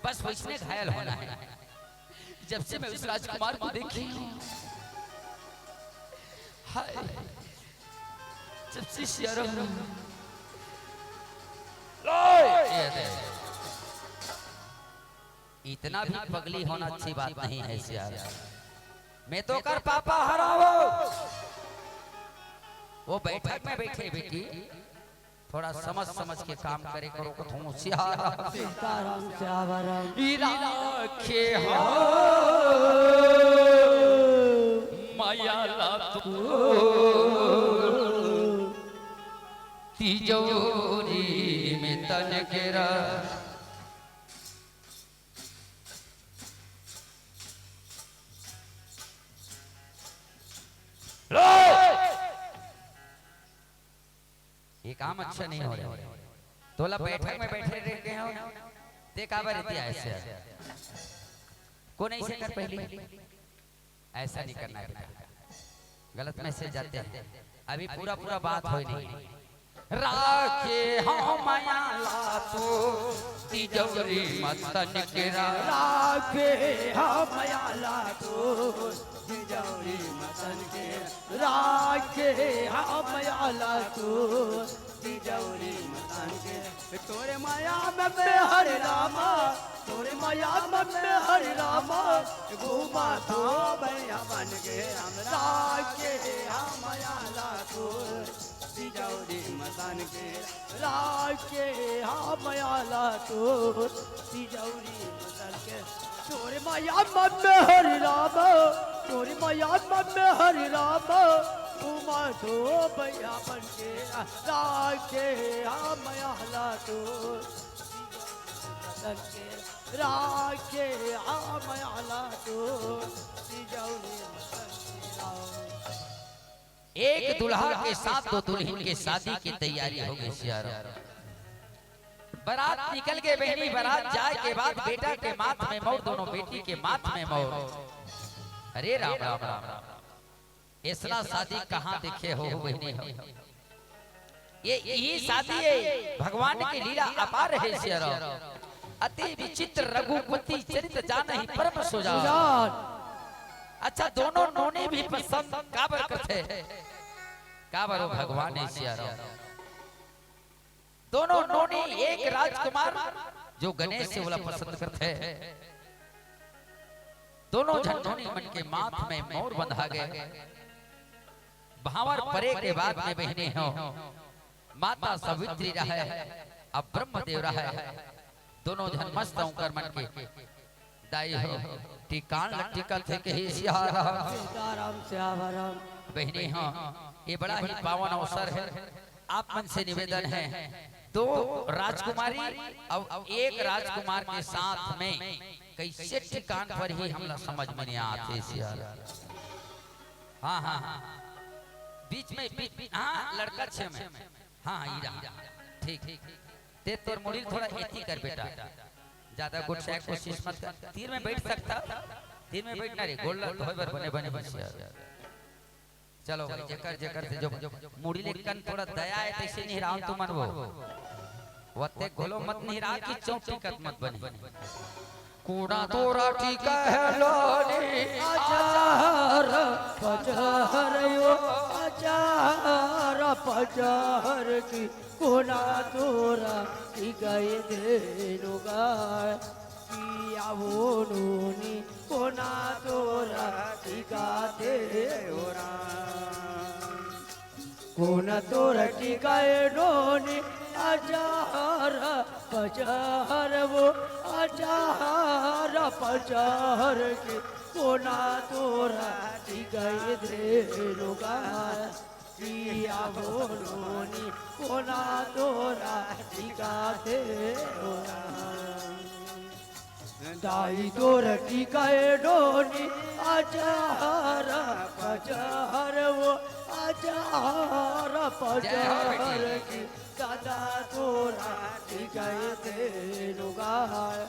बस वैसने घायल होना है जब से मैं उस राजकुमार को देखी हाय जब से सियारा इतना भी पगली होना अच्छी बात नहीं है सियारा मैं तो कर पापा हराओ वो बैठक में बैठे बेटी थोड़ा समझ के काम करे करो को तुम सीताराम श्यावराम राखे हो माया लातू तिजोरी में तन गिरा ये काम अच्छा नहीं हो रहा तोला बैठक में बैठे रहते हो देखा रहती है ऐसे को नहीं से कर पहले ऐसा नहीं करना है गलत मैसेज जाते हैं अभी पूरा बात हो नहीं राखे हम माया लातो तिजोरी मतन के राखे हम माया लातो तिजोरी मतन के राखे हम माया लातो तिजोरी मतन के तोरे माया में हरे रामा तोरे माया में हरे रामा घूमा तो भैया बन के हम राखे हम माया लातो तिजोरी मतन के राखे हम माया लातो तिजोरी मतन के तोरे माया में हरे रामा तोरे माया में हरे रामा घूमा तो भैया बन के राखे हम माया लातो राखे मयाला तो तिजौरी मतन की राम। एक दुल्हा के साथ दो दुल्हन के शादी की तैयारी हो गई सियारा। बारात निकल के बहनी बारात जाए के बाद बेटा के माथ में मोर, दोनों बेटी के माथ में मोर। अरे राम राम राम राम, ऐसा शादी कहाँ देखे हो बहनी हो। ये यही शादी है भगवान की लीला अपार है सियारा। अति विचित्र रघुपति चरित जानहि परम सुजान। अच्छा दोनों नोने भी पसंद काबर करते काबर हो भगवान है सियारा। दोनों नोने एक राजकुमार जो गणेश से वाला पसंद करते हैं। दोनों झंझोनी मन के माथ में मोर बंधा गए। भावर परे के बाद में बहने हो माता सावित्री रहे अब ब्रह्मदेव रहे। दोनों जन मस्त होकर मन के दाई हो टिकान लटिकल थे कही सीताराम श्यामराम। बहने हो ये बड़ा ही पावन अवसर है। आप मन से निवेदन है दो राजकुमारी अब एक राजकुमार के साथ में कैसे ठिकान पर ही हमला समझ में नहीं आते सियारा। हाँ हाँ हाँ बीच में हाँ लड़का छे में हाँ ठीक ठीक ते तोर मुड़ी थोड़ा एथी कर बेटा, ज्यादा गुट से कोशिश मत कर। तीर में बैठ सकता, तीर में बैठना रे गोल होय बर बने बने बस यार। चलो भाई जेकर जेकर से जो मुड़ी लेकन थोड़ा दया है तैसे नहीं राम तू मनबो वते गोलो मत नहीं रा की चौटी कत मत बनी। कूड़ा तोरा ठीक है लोनी आचार पचहर यो आचार पचहर की कोना तोरा की गए देनो गाय किया वो नूनी कोना तोरा की गाते ओरा कोना तोरा की गए नूनी आचार पचहर वो आचार पचहर की कोना तोरा की गए देनो गाय किया बोलोनी कोना तोरा टिकाते ओरा दाई तोरा टिकाए डोनी आचार पचहर वो आचार पचहर की दादा तोरा टिकाए तेनो गाय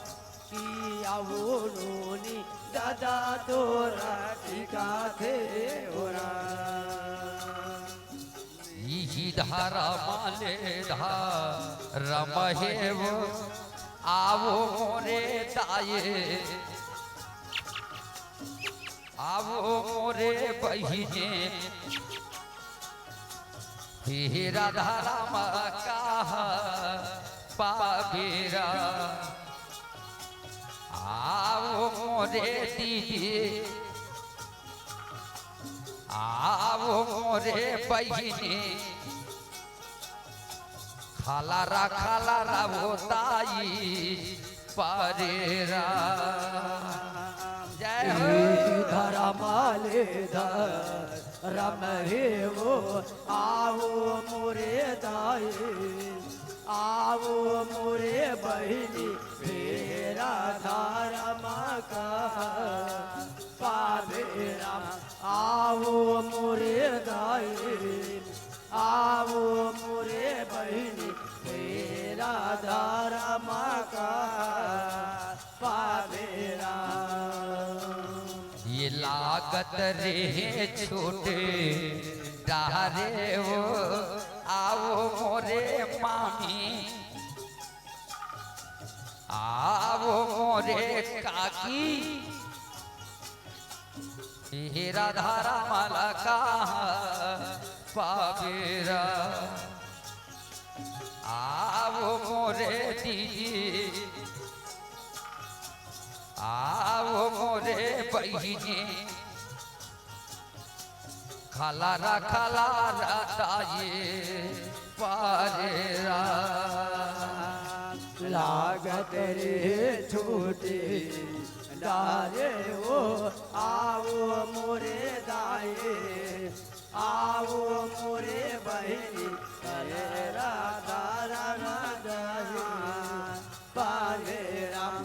किया बोलोनी दादा तोरा टिकाते ओरा। धारा माले धारा महेव आवो मोरे दाये आवो मोरे बहिने हीरा धारा मका पाबीरा आवो मोरे दीदी आवो मोरे बहिने खाला रा वो ताई परेरा। जय हो धरा माले धरा महे वो आवो मोरे दाई आवो मोरे बहिनी फेरा धारा मका पावेरा आवो मोरे दाई आवो मोरे बहिनी फेरा धारा मका पावेरा। ये लागत रे छोटे डारे वो आवो मोरे मामी आवो मोरे काकी हीरा धारा माला का पावेरा आवो मोरे दीदी आवो मोरे बहिनी खाला रा ताये पारेरा। लागत रे छोटे डारे वो आवो मोरे दाए आवो मोरे बहिनी करेरा दारा दाए पाले राम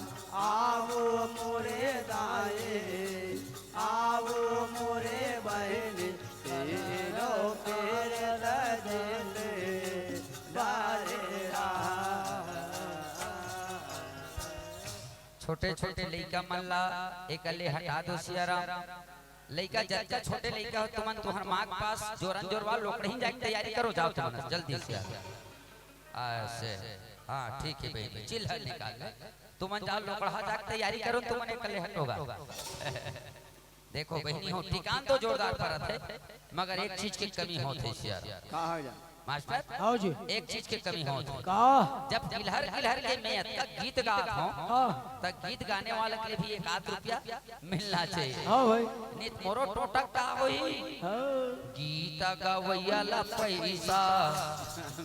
छोटे छोटे लइका मन ला एकले हटा दो सियाराम। लइका जत्ता छोटे लइका हो तुमन तुहर माँ के पास जोरन जोरवा लोकड़ही जाके तैयारी करो जाओ तुमन जल्दी से ऐसे। हाँ ठीक है भाई चिल्हर निकाल ले तुमन जाओ लोकड़ा जाके तैयारी करो तुमन एकले हटोगा। देखो बहनी हो ठिकान तो जोरदार परत है मगर एक चीज की कमी होत है सियार। का हो जा मास्टर आओ जी एक चीज की कमी होत है का जब गिलहर गिलहर के मैं तक गीत गात हो हाँ तब गीत गाने वाले के लिए भी एक आध रुपया मिलना चाहिए। हाँ भाई नित मोरो टोटक का होई हाँ गीत गवैया ला पैसा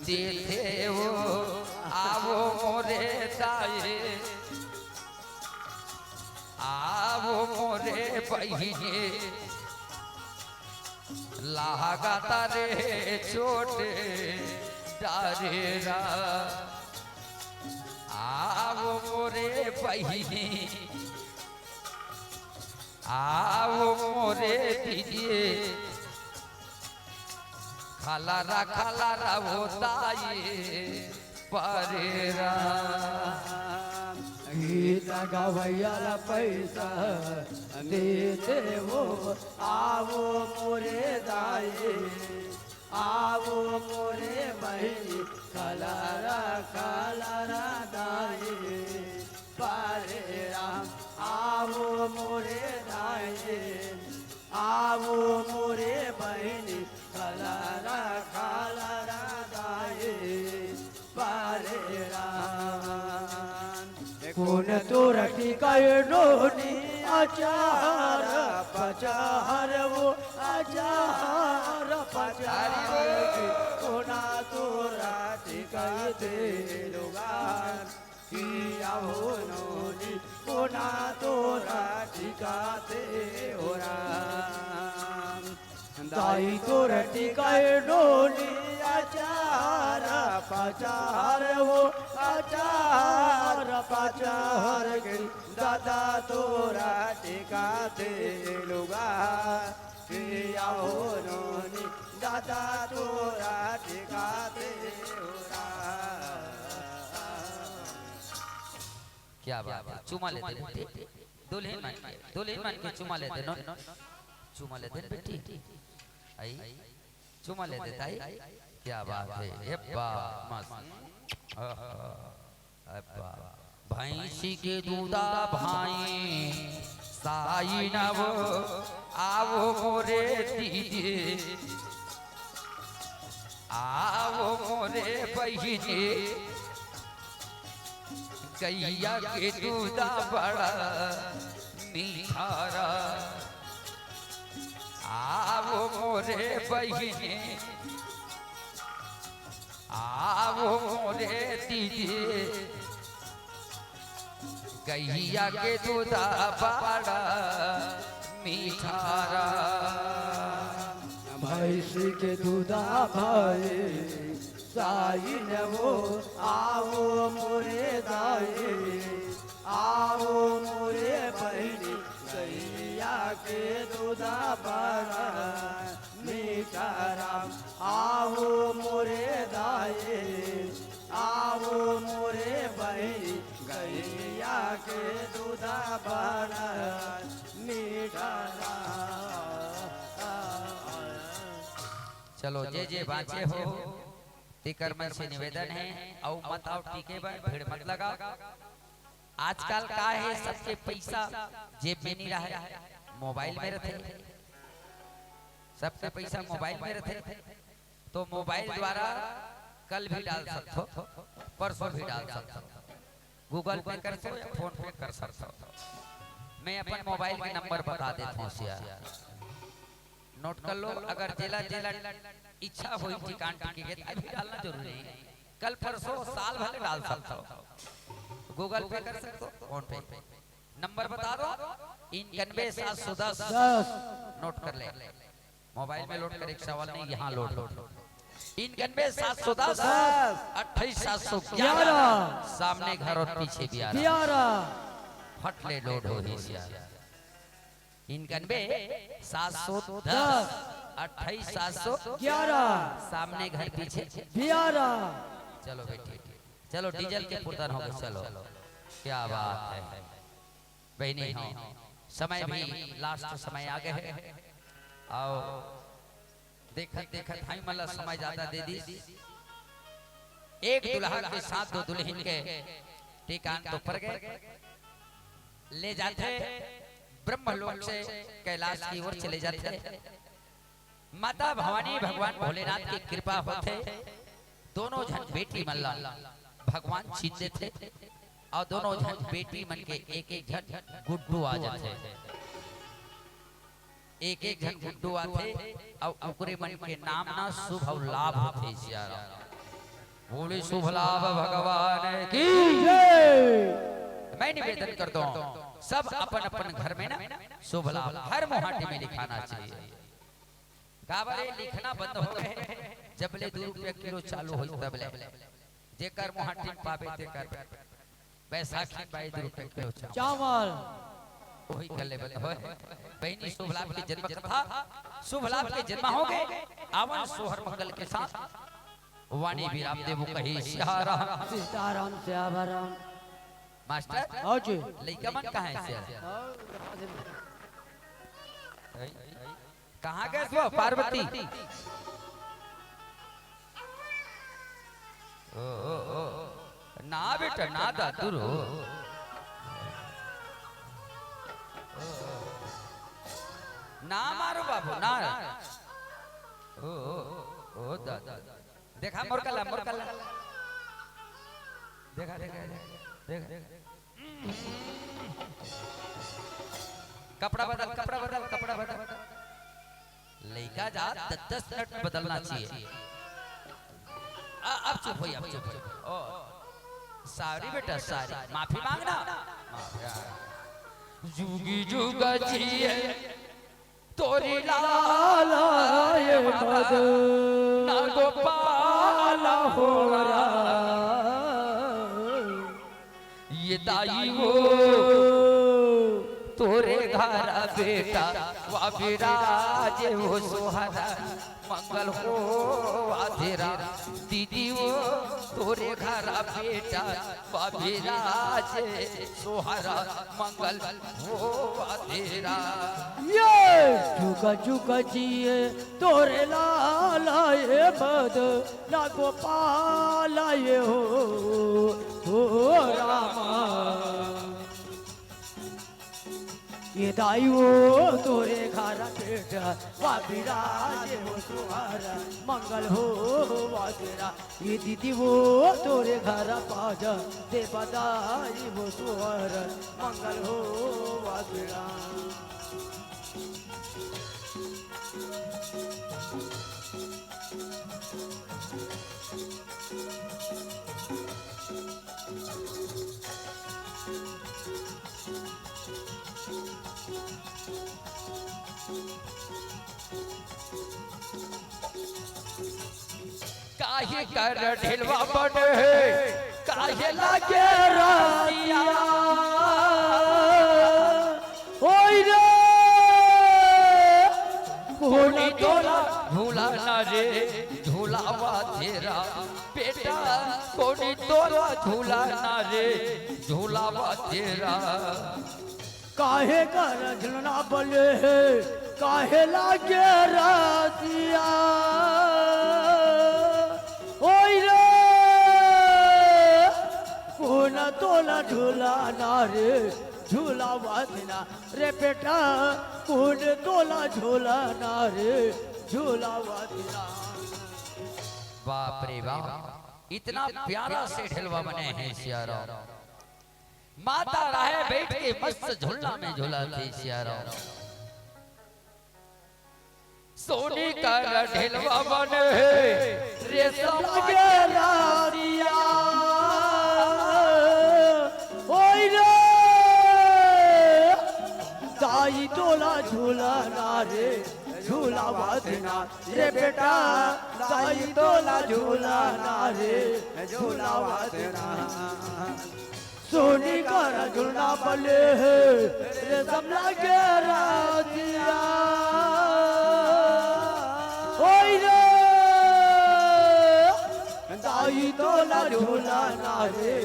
देते हो आवो मोरे दाए आवो मोरे बहिने लागता रे छोटे डारेरा आवो मोरे बहिने आवो मोरे दीजिए खाला होता ये परेरा। गीत गवैया पैसा देते वो आवो मोरे दाए आवो मोरे बहनी कलरा कलरा दाए पारे राम आवो मोरे दाए आवो मोरे बहनी कलरा कलरा दाए पारे राम। कौन तो रखी नोनी अचार पचार वो अचार पचार कोना तो राठी दे लोगार किया हो नोनी कोना तो राठी दे हो राम। दाई तो रटी नोनी अचार पचार वो अचार पचार गई दादा तोरा टिकाते लुगा किया हो नोनी दादा तोरा टिकाते क्या बात है चुमा लेते बेटी दुल्हन मन के चुमा लेते नो चुमा लेते बेटी आई चुमा लेते ताई क्या बात है हेप्पा मस्त हेप्पा भैंसी के दूधा भाई साई नव आवो मोरे दीजिए आवो मोरे बहिने गैया के दूधा बड़ा मीठारा आवो मोरे बहिने आवो मोरे दीजिए गैया के दूधा बड़ा मीठारा। भैंसी के दूधा भाई साई न वो आवो मोरे दाए आवो मोरे बहनी गैया के दूधा बड़ा मीठा राम आवो मोरे दाए आवो मोरे बहनी गैया के दूधा बड़ा मीठा राम। चलो जे बाँचे हो तिकर मन से निवेदन है औ मत आओ टीके पर भीड़ मत लगा। आजकल का है सबके पैसा जेब में नहीं रहा मोबाइल में रहते सबके पैसा मोबाइल में रहते तो मोबाइल द्वारा कल भी डाल सकते हो परसों भी डाल सकते हो गूगल पे कर सकते हो फोन पे कर सकते हो। मैं अपन मोबाइल के नंबर बता देता हूँ सियार नोट कर लो। अगर जेला जेला इच्छा हुई ठिकान टिके अभी डालना जरूरी है कल परसों साल भर डाल सकते हो गूगल पे कर सकते हो फोन पे नंबर बता दो 91,710 नोट कर ले मोबाइल में लोड कर एक सवाल नहीं यहाँ लोड 91,710 28,711 सामने घर और पीछे भी आ रहा फट ले लोड हो ही 91,710 28,711 सामने घर पीछे चलो बेटी चलो डीजल के पुरदान हो गए चलो क्या बात है बहनी हो समय भी लास्ट समय आ गए है और देखत देखत हाई मला समय ज्यादा दे दी। एक दुल्हा के साथ दो दुल्हन के टिकान तो पर गए ले जाते ब्रह्मलोक से कैलाश की ओर चले जाते। माता भवानी भगवान भोलेनाथ की कृपा होते दोनों जन बेटी मल्ला भगवान जीतते थे और दोनों जन बेटी मन के एक एक जन गुड्डू आ जाते एक एक जन गुड्डू आते और उकरे मन के नाम ना शुभ और लाभ होते। बोले शुभ लाभ भगवान की जय। मैं निवेदन करता हूँ सब अपन अपन घर में ना शुभ लाभ हर मुहाटे में लिखाना चाहिए। काबरे लिखना बंद हो गए जब ले 2 रुपया किलो चालू हो तब ले जेकर मुहाटी पावे ते कर बैसाखी 2 रुपया किलो चावल वही कर ले बंद हो। बहनी शुभ लाभ के जन्म कथा शुभ लाभ के जन्म हो गए आवन सोहर मंगल के साथ वाणी भी रामदेव कही सीताराम श्यामराम मास्टर हाँ जी लइका मन कहाँ है से कहाँ गए वो पार्वती ओ ना बेटा ना दादुर ना मारो बाबू ना ओ दादा देखा मोरकला मोरकला देखा देखा देखा कपड़ा बदल कपड़ा बदल कपड़ा बदल लइका जा 10 मिनट बदलना चाहिए। अब चुप हो अब चुप हो सारी बेटा सारी माफी मांगना जुगी जुगा जिए तोरी लाल ये पद ना गोपाल हो ये दाई हो तोरे घर बेटा वा विराज हो सोहरा मंगल हो तेरा दीदी वो तोरे घर बेटा वा विराज सोहरा मंगल हो तेरा। ये जुगा जुगा जिए तोरे लाला ये पद ना गोपाल ये हो रामा ये दाइयो तोरे घर बेटा वा विराज हो सुहारा मंगल हो वा तेरा ये दीदी वो तोरे घर पाज दे बदाई हो सुहारा मंगल हो वा तेरा। काहे कर ढिलवा बने काहे लागे रासिया ओई रे कोनी तोला झूला ना रे झूलावा तेरा बेटा कोनी तोला झूला ना रे झूलावा तेरा। काहे कर झुलना बले काहे लागे रासिया ओई रे कोन तोला झूला ना रे झूला वादना रे बेटा कोन तोला झूला ना रे झूला वादना। बाप रे बाप इतना प्यारा से ढिलवा बने हैं सियारा माता राहे बैठ के मस्त झूला में झूलाते सियारा सोनी का ढिलवा बने रेशम लागे रासिया ओई रे दाई तोला झूला ना रे झूला वादना रे बेटा दाई तोला झूला ना रे झूला वादना। सोनी का झूला बले रेशम लागे रासिया ओई रे दाई तोला झूला ना रे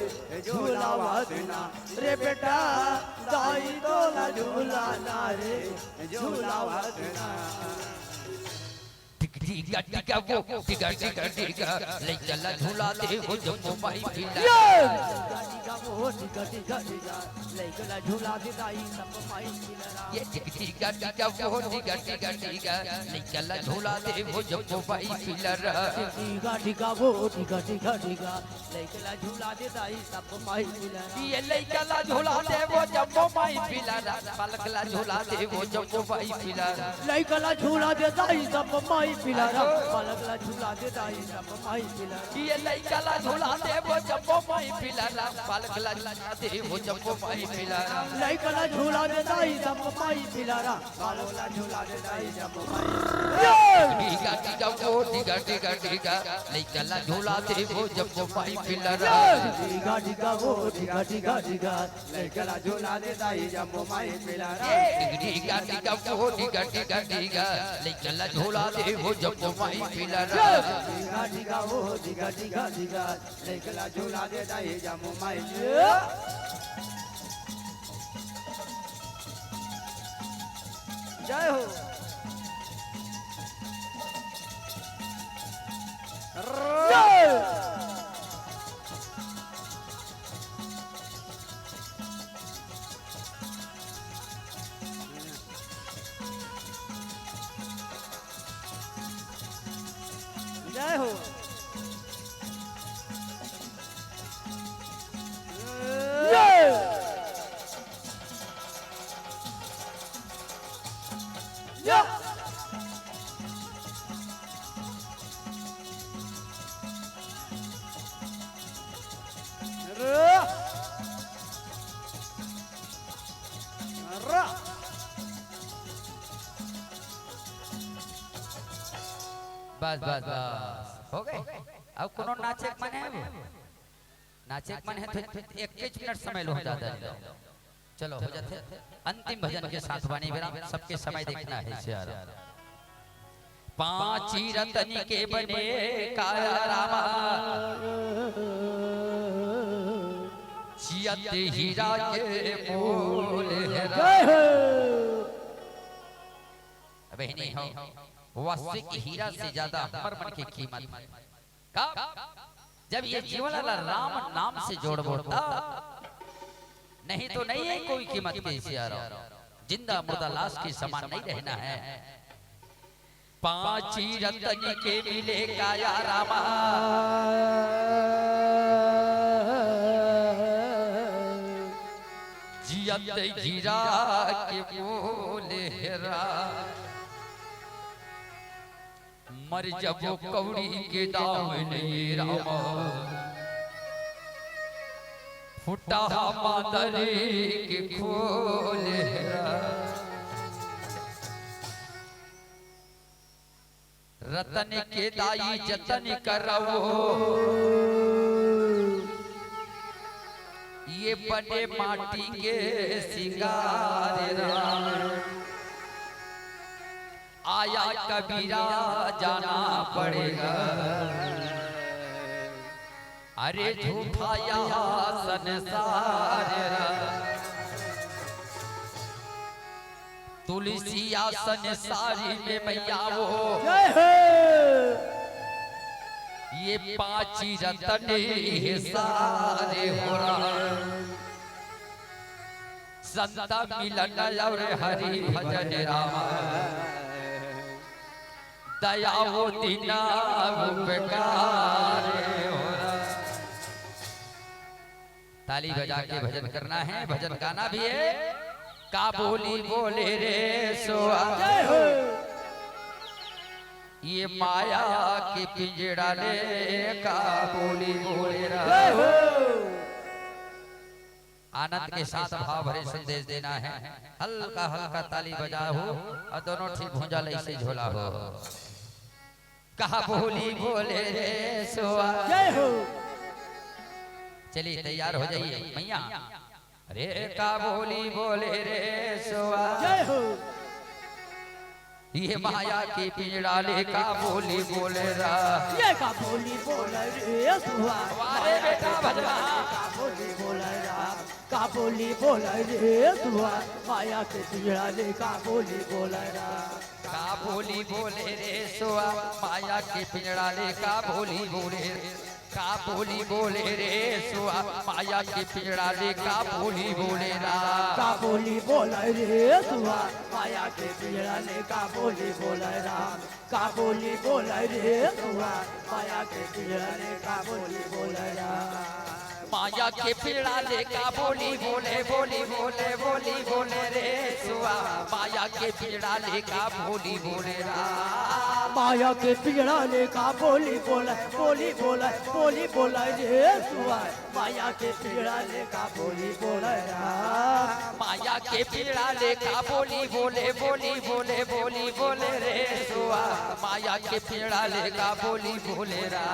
झूला वादना रे बेटा दाई तोला झूला ना रे झूला वतना टिका टिका वो टिका टिका टिका ले चला झूला दे वो जम्मू माई फिला टिका वो टिका टिका टिका ले चला झूला दे दाई सब माई फिला ये टिका टिका वो टिका टिका टिका ले चला झूला दे वो जम्मू माई फिला टिका टिका वो टिका टिका टिका ले चला झूला दे दाई सब माई फिला ये ले चला झूला दे वो जम्मू माई फिला पलकला झूला दे वो जम्मू माई फिला ले चला झूला दे दाई सब माई फिला पलकला झूला दे दाई सब माई फिला ये ले चला झूला दे वो जम्मू माई फिला पलकला झूला दे वो जम्मू माई फिला ले चला झूला दे दाई सब माई फिला पलकला झूला दे दाई सब माई टिका टिका वो टिका टिका टिका ले चला झूला दे वो जम्मू माई फिला टिका टिका वो टिका टिका टिका ले चला झूला दे दाई सब माई फिला टिका टिका वो टिका टिका टिका ले चला झूला दे वो जम्मू माई फिला टिका टिका वो टिका टिका टिका ले चला झूला दे दाई सब माई जय हो जय हो बस बस बस हो गए अब कोनो नाचे मन है वो नाचे मन है तो 21 मिनट समय लो ज्यादा चलो हो जाते अंतिम भजन के साथ वाणी विराम सबके समय देखना है यार पांच रतन के बने काया रामा चियत हीरा के मोल है बहनी हो वास्तविक हीरा से ज्यादा हमार मन की कीमत का जब ये जीवन वाला राम नाम से जोड़ बोलता नहीं तो नहीं है कोई कीमत के सियारा जिंदा मुर्दा लाश के समान नहीं रहना है पांच रतन के मिले काया रामा जियत हीरा के बोले हेरा मर जब कौड़ी के दाम नहीं रामा फुटा मादरी के खोल रतन के दाई जतन करो ये बने माटी के सिंगार आया कबीरा जाना पड़ेगा अरे झूठा यहाँ संसार तुलसी आसन सारी में मैया वो ये पांची रतन सारे हो संत मिलन और हरि भजन रामा दया वो दीना उपकार ताली बजा के भजन करना है भजन गाना भी है का बोली बोले रे सोआ ये माया की पिंजड़ा ले का बोली बोले रे आनंद के साथ भाव भरे संदेश देना है हल्का हल्का ताली बजा हो और दोनों ठीक भुंजा ले से झोला हो कहा बोली बोले रे सोआ जय हो चलिए तैयार हो जाइए मैया अरे का बोली बोले रे सोआ जय हो ये माया की पिंजड़ा ले का बोली बोले रा ये का बोली बोले रे सोआ अरे बेटा भजवा का बोली बोले रा का बोली बोले रे सुआ माया के पिंजड़ा ले का बोली बोले रा का बोली बोले रे सुआ माया के पिंजड़ा ले का बोली बोले का बोली बोले रे सुआ माया के पिंजड़ा ले का बोली बोले रा का बोली बोले रे सुआ माया के पिंजड़ा ले का बोली बोले रा का बोली बोले रे सुआ माया के पिंजड़ा ले का बोली बोले रा माया के पिंजड़ा ले का बोली बोले बोली बोले बोली बोले रे सुआ माया के पिंजड़ा ले का बोली बोले रा माया के पिंजड़ा ले का बोली बोले बोली बोले बोली बोले रे सुआ माया के पिंजड़ा ले का बोली बोले रा माया के पिंजड़ा ले का बोली बोले बोली बोले बोली बोले रे सुआ माया के पिंजड़ा ले का बोली बोले रा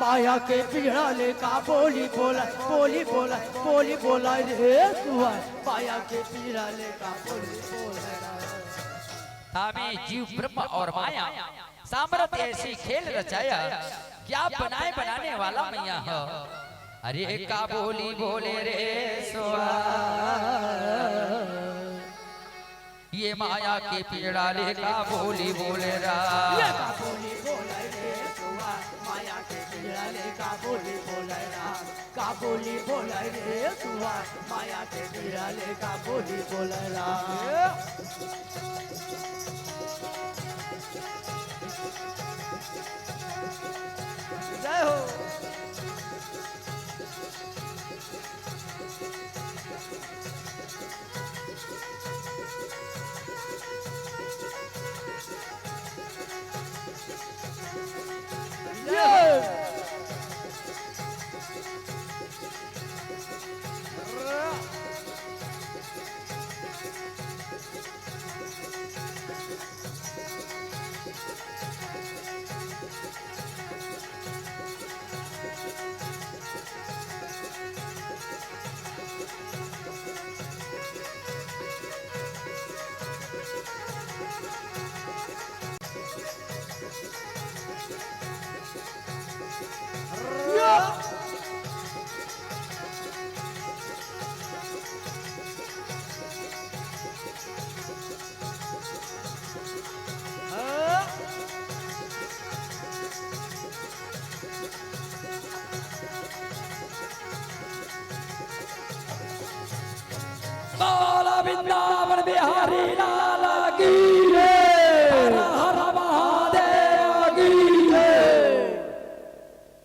माया के पिंजड़ा ले का बोली बोले बोली बोले बोली बोले रे सुआ माया के पिंजड़ा ले का बोली बोले रा हमें जीव ब्रह्म और माया सामर्थ्य ऐसी खेल रचाया क्या बनाए बनाने वाला मैया हो अरे का बोली बोले रे सोआ ये माया के पिंजड़ा ले का बोली बोले रा का बोली बोले रे सुआ माया के पिंजड़ा ले का बोली बोले रा का बोली बोले रे सुआ माया के पिंजड़ा ले का बोली बोले रा जय हो बोला वृंदावन बिहारी लाल